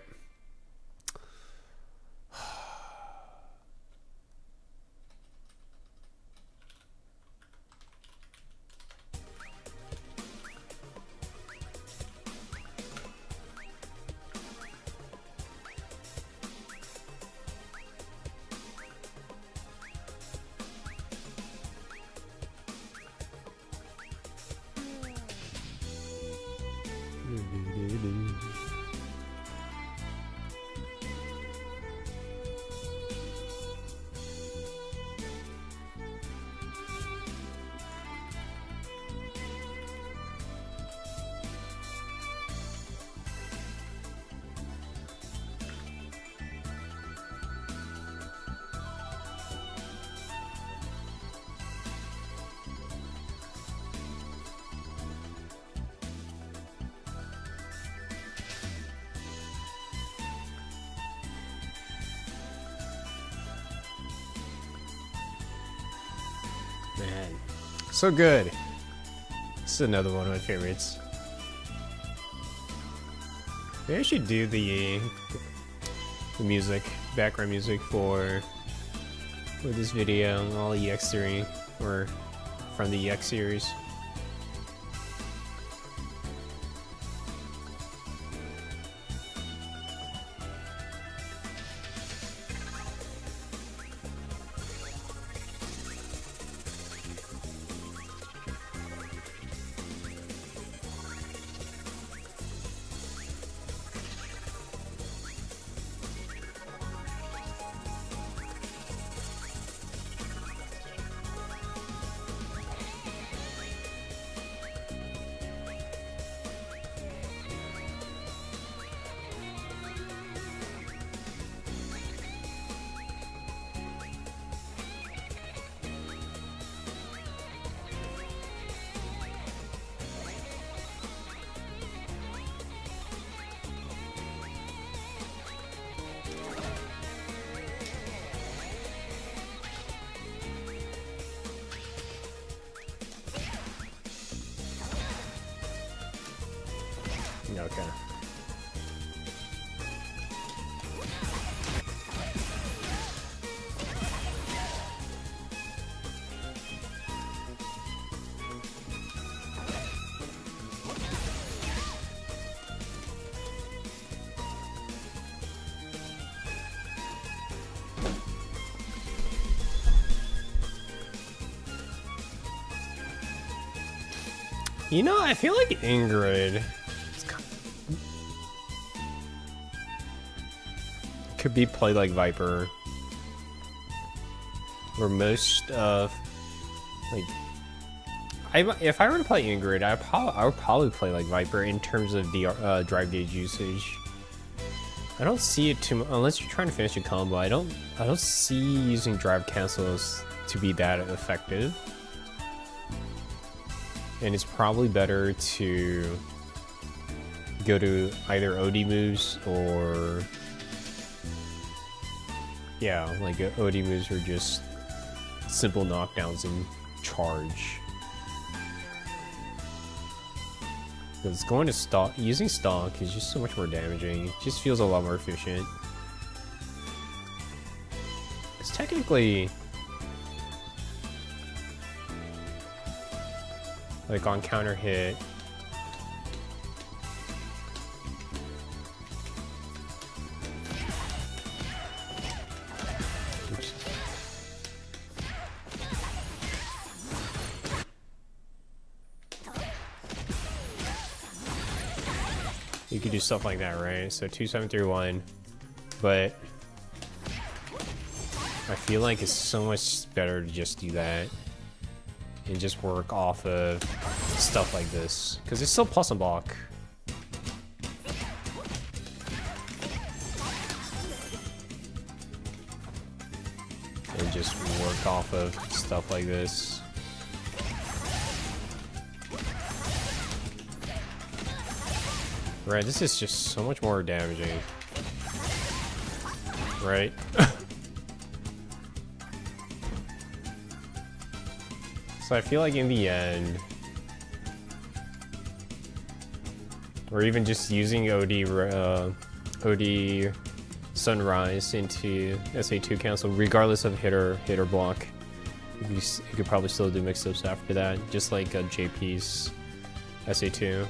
Man, so good. This is another one of my favorites. Maybe I should do the music, background music for this video, all EX3, or from the EX series. Okay. You know, I feel like Ingrid could be played like Viper, where most of, like, if I were to play Ingrid, I would probably play like Viper in terms of the drive gauge usage. I don't see it too much unless you're trying to finish a combo. I don't see using drive cancels to be that effective. And it's probably better to go to either OD moves or, yeah, like OD moves or just simple knockdowns and charge. Because going to stock, using stock is just so much more damaging. It just feels a lot more efficient. It's technically, like on counter hit, you could do stuff like that, right? So 2731, but I feel like it's so much better to just do that and just work off of stuff like this, because it's still plus and block. And just work off of stuff like this. Right, this is just so much more damaging. Right? So I feel like in the end, or even just using OD Sunrise into SA2 cancel, regardless of hit or block, you could probably still do mix-ups after that, just like JP's SA2.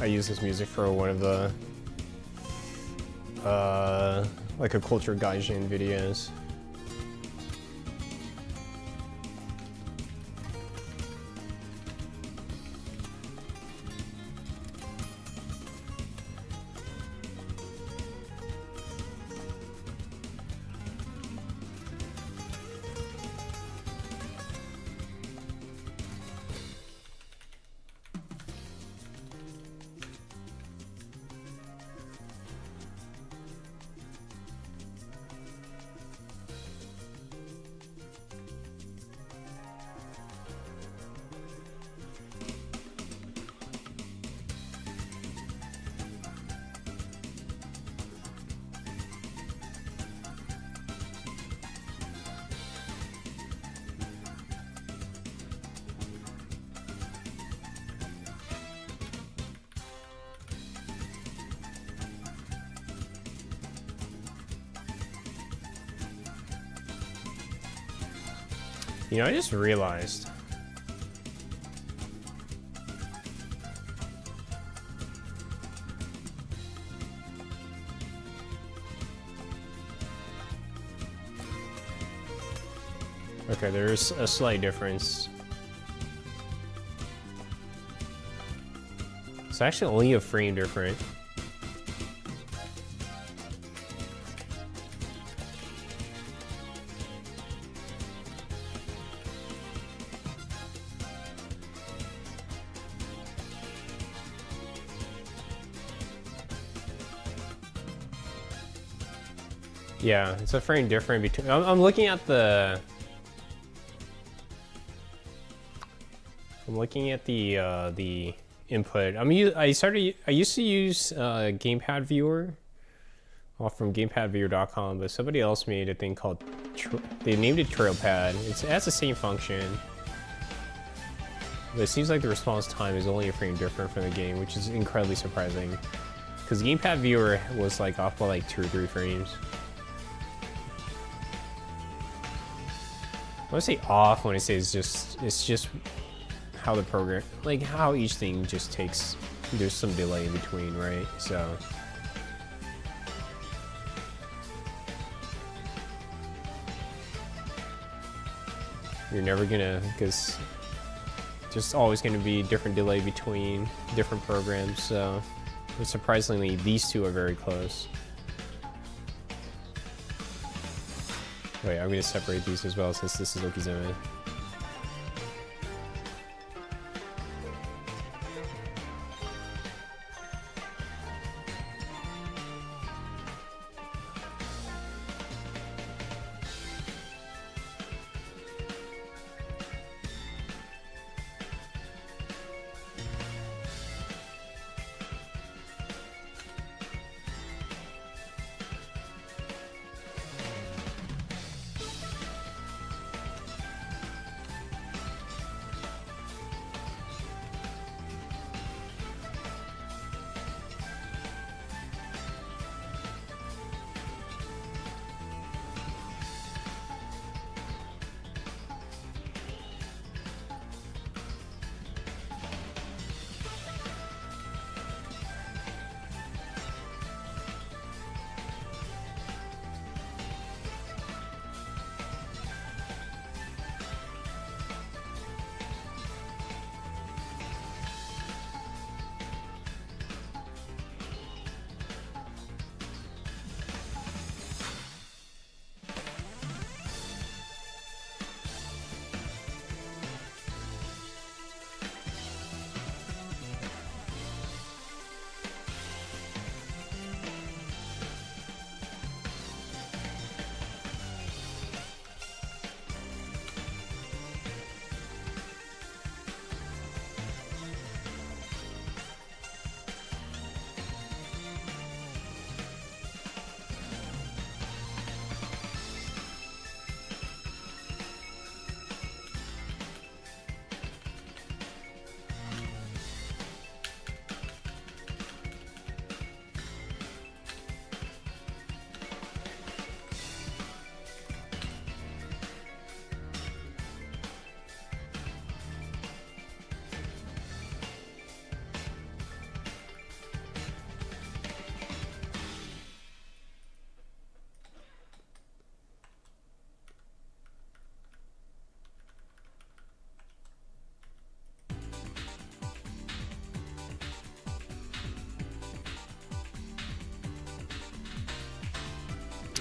I use this music for one of the like a culture gaijin videos. You know, I just realized. Okay, there's a slight difference. It's actually only a frame different. Yeah, it's a frame different between. I'm looking at the. I'm looking at the input. I used to use Gamepad Viewer, from GamepadViewer.com, but somebody else made a thing called. They named it TrailPad. It has the same function, but it seems like the response time is only a frame different from the game, which is incredibly surprising. Because Gamepad Viewer was like off by like 2 or 3 frames. I say off when I say it's just how the program, like how each thing just takes, there's some delay in between, right? So you're never gonna, because there's always gonna be different delay between different programs. So, but surprisingly, these two are very close. Wait, I'm gonna separate these as well since this is okizeme.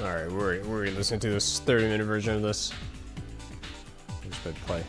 Alright, we're gonna listen to this 30-minute version of this. Just hit play.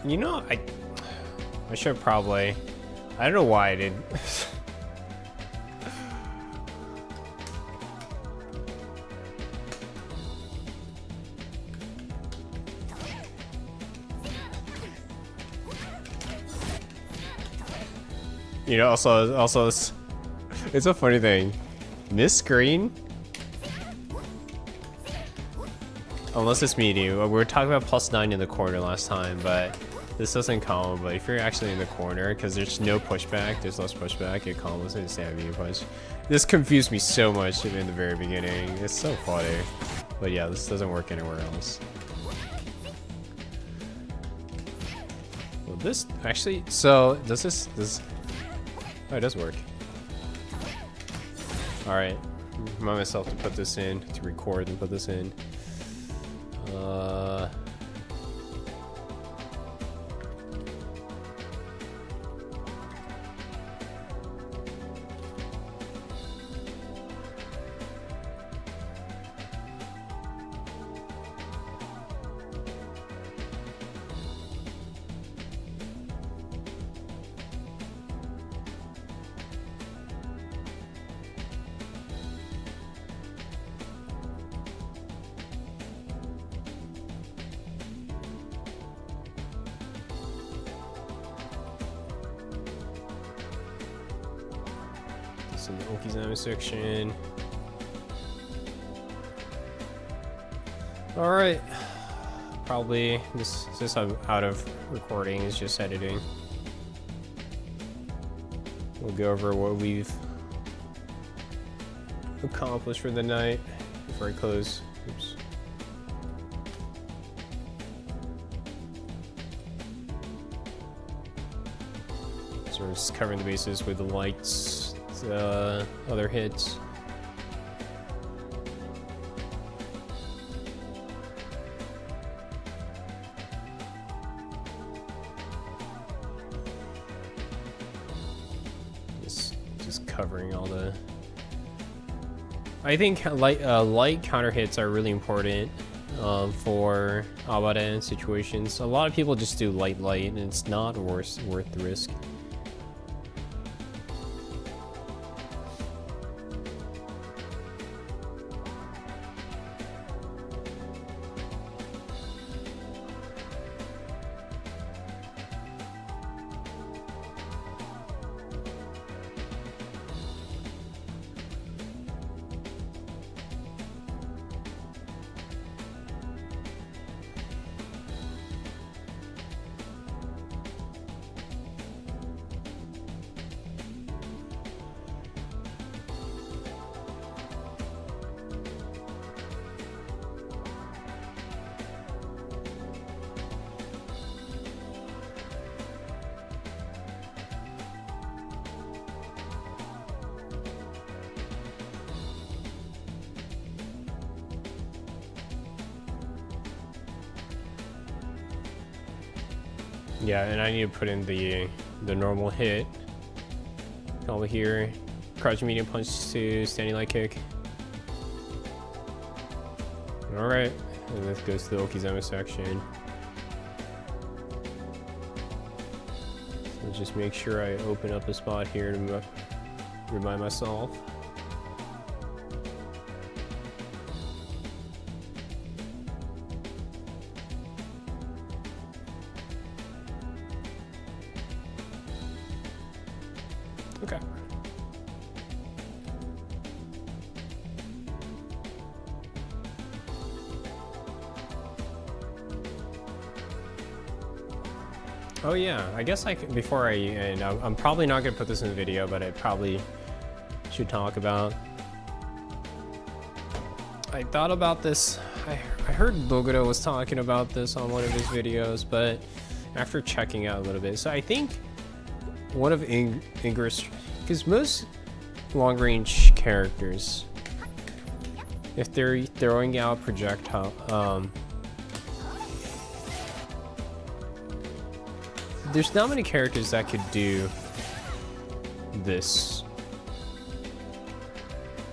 You know, I should probably. I don't know why I didn't. You know, also, it's a funny thing. This screen, unless it's medium, we were talking about +9 in the corner last time, but this doesn't combo. But if you're actually in the corner, because there's no pushback, there's less pushback, it combos and it's medium punch. This confused me so much in the very beginning. It's so funny. But yeah, this doesn't work anywhere else. Well, this actually, so does this? Oh, it does work. Alright. Remind myself to put this in, to record and put this in. In the okizeme section. All right, probably this I'm out of recording, is just editing. We'll go over what we've accomplished for the night before I close. Oops. So we're just covering the bases with the lights. Other hits. Just covering all the. I think light counter hits are really important for Abada situations. A lot of people just do light, and it's not worth the risk. Yeah, and I need to put in the normal hit. Over here, crouch medium punch to standing light kick. All right, and this goes to the okizeme section. So just make sure I open up a spot here to remind myself. Okay. Oh yeah, I guess before I end, I'm probably not gonna put this in the video, but I probably should talk about. I thought about this. I heard Dojo was talking about this on one of his videos, but after checking out a little bit, so I think one of Ingrid's, because most long-range characters, if they're throwing out projectile, there's not many characters that could do this,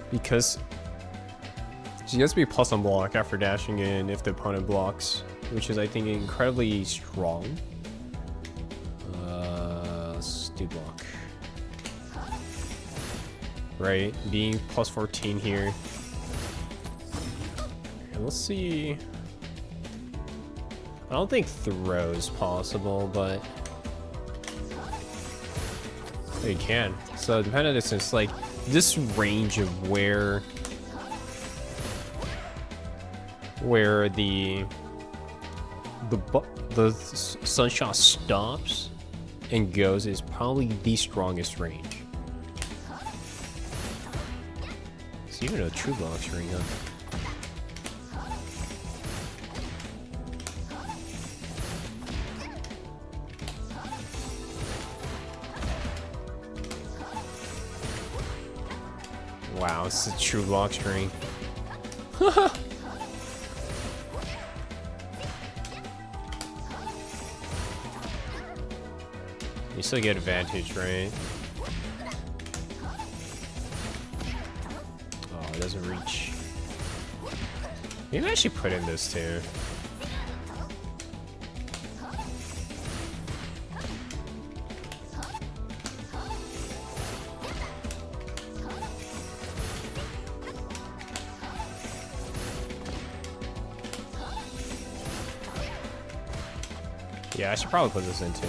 because she has to be plus on block after dashing in if the opponent blocks, which is, I think, incredibly strong. do block. Right, being plus 14 here. And let's see. I don't think throw is possible, but you can. So depending on distance, like this range of where the sunshot stops and goes is probably the strongest range. So even a true block's ring up. Wow, it's a true block string. You still get advantage, right? Oh, it doesn't reach. Maybe I should put in this too. Yeah, I should probably put this in too.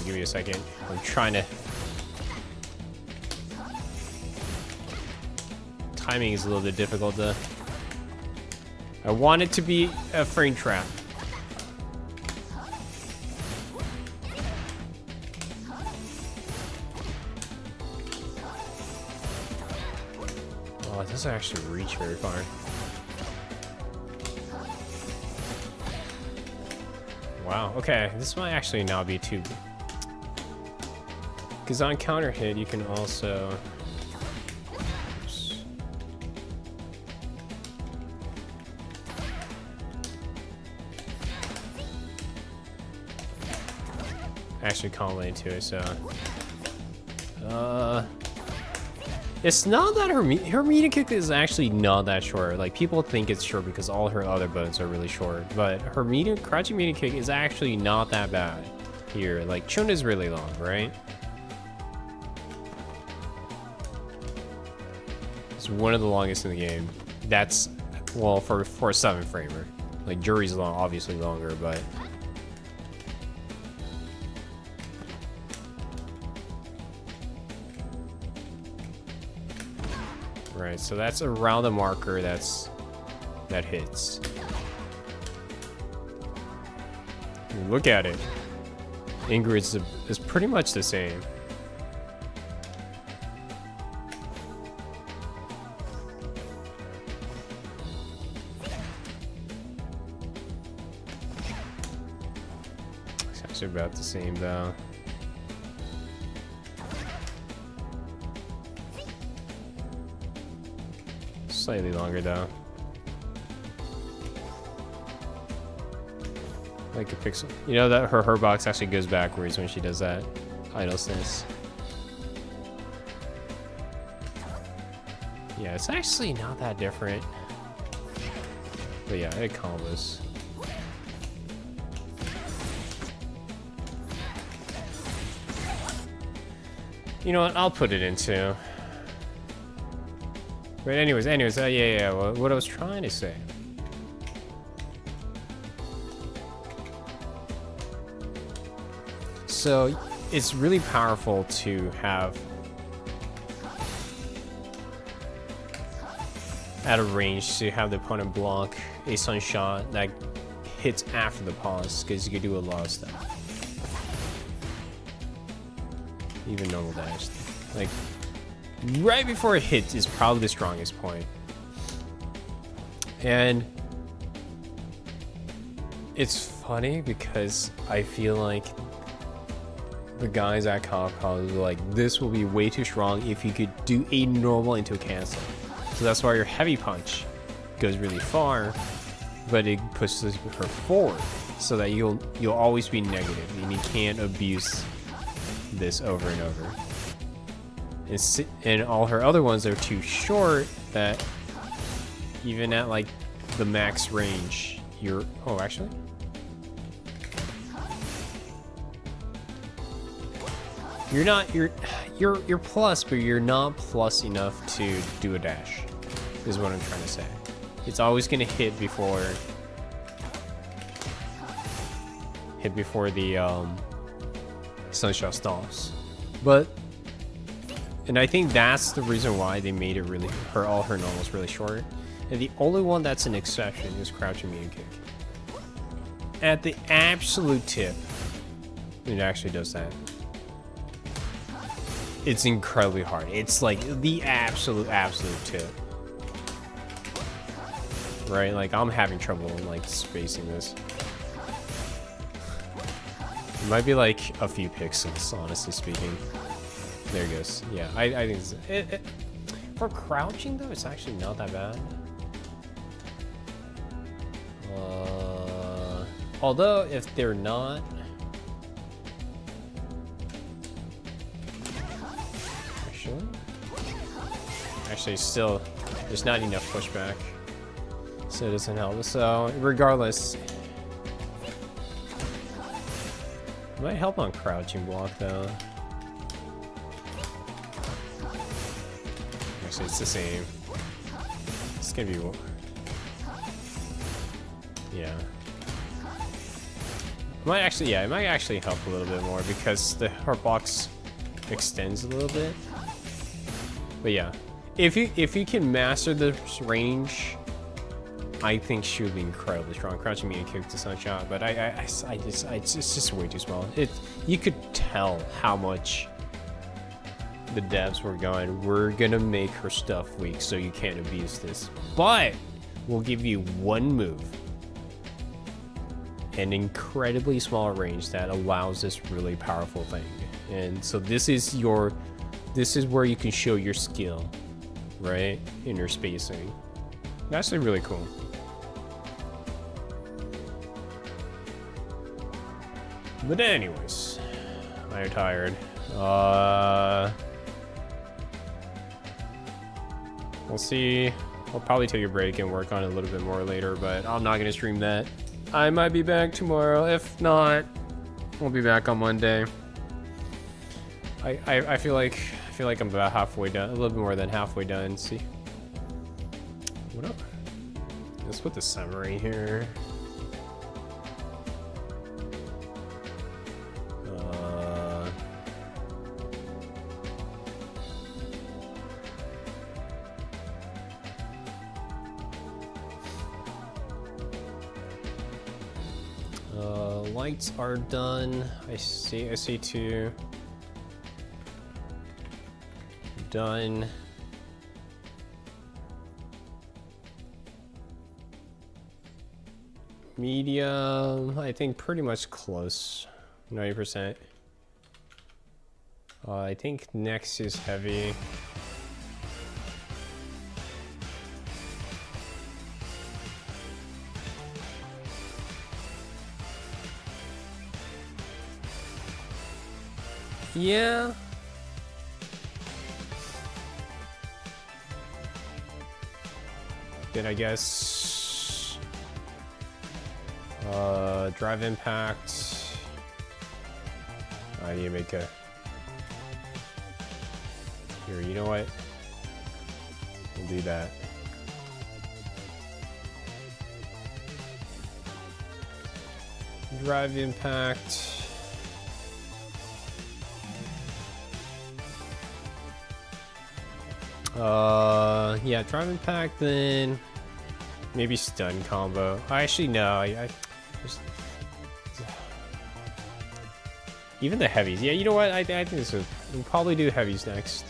Give me a second. I'm trying to. Timing is a little bit difficult to. I want it to be a frame trap. Oh, it doesn't actually reach very far. Wow, okay, this might actually not be too... Because on counter hit, you can also... Oops. Actually combo into it, so... It's not that her medium kick is actually not that short. Like, people think it's short because all her other buttons are really short. But her crouching medium kick is actually not that bad here. Like, Chun is really long, right? It's one of the longest in the game. That's, well, for a 7-framer. Like, Jury's long, obviously longer, but... Right, so that's around the marker that hits. Look at it. Ingrid's is pretty much the same. It's actually about the same though. Slightly longer though. Like a pixel. You know that her box actually goes backwards when she does that idle stance. Yeah, it's actually not that different. But yeah, it combos. You know what? I'll put it into. But anyways, yeah, what I was trying to say. So, it's really powerful to have at a range to have the opponent block a sunshot that hits after the pause, because you can do a lot of stuff. Even normal dash. Like, right before it hits is probably the strongest point. And it's funny because I feel like the guys at Capcom were like, this will be way too strong if you could do a normal into a cancel. So that's why your heavy punch goes really far, but it pushes her forward so that you'll always be negative and you can't abuse this over and over. And all her other ones are too short that even at like the max range, you're... Oh, actually? You're plus, but you're not plus enough to do a dash. Is what I'm trying to say. It's always gonna hit before the sunshot stops. But and I think that's the reason why they made it really all her normals really short. And the only one that's an exception is crouching medium kick. At the absolute tip, it actually does that. It's incredibly hard. It's like the absolute tip. Right? Like I'm having trouble like spacing this. It might be like a few pixels, honestly speaking. There it goes. Yeah, I think it's, for crouching though, it's actually not that bad. Although if they're not, actually still, there's not enough pushback, so it doesn't help. So regardless, it might help on crouching block though. Actually, it's the same. It's gonna be, yeah. It might actually help a little bit more because her box extends a little bit. But yeah, if you can master the range, I think she would be incredibly strong. Crouching medium kick to sunshot, but it's just way too small. You could tell how much the devs were going, we're gonna make her stuff weak so you can't abuse this, but we'll give you one move, an incredibly small range that allows this really powerful thing. And so this is where you can show your skill, right, in your spacing. That's really cool. But anyways, I'm tired. We'll see. I'll probably take a break and work on it a little bit more later, but I'm not gonna stream that. I might be back tomorrow. If not, we'll be back on Monday. I feel like I'm about halfway done, a little bit more than halfway done. See, what up? Let's put the summary here. Lights are done. I see two. Done. Medium, I think pretty much close. 90%. I think next is heavy. Yeah. Then I guess drive impact. I need to make a here, you know what? We'll do that. Drive impact. Yeah, drive impact, then maybe stun combo. Actually, no, I just, even the heavies. Yeah, you know what? I think we'll probably do heavies next.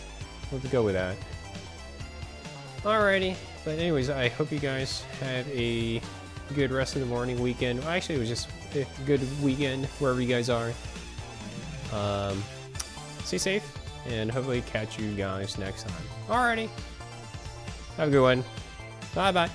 We'll have to go with that. Alrighty, but anyways, I hope you guys had a good rest of the morning, weekend. Well, actually, it was just a good weekend wherever you guys are. Stay safe, and hopefully catch you guys next time. Alrighty. Have a good one. Bye-bye.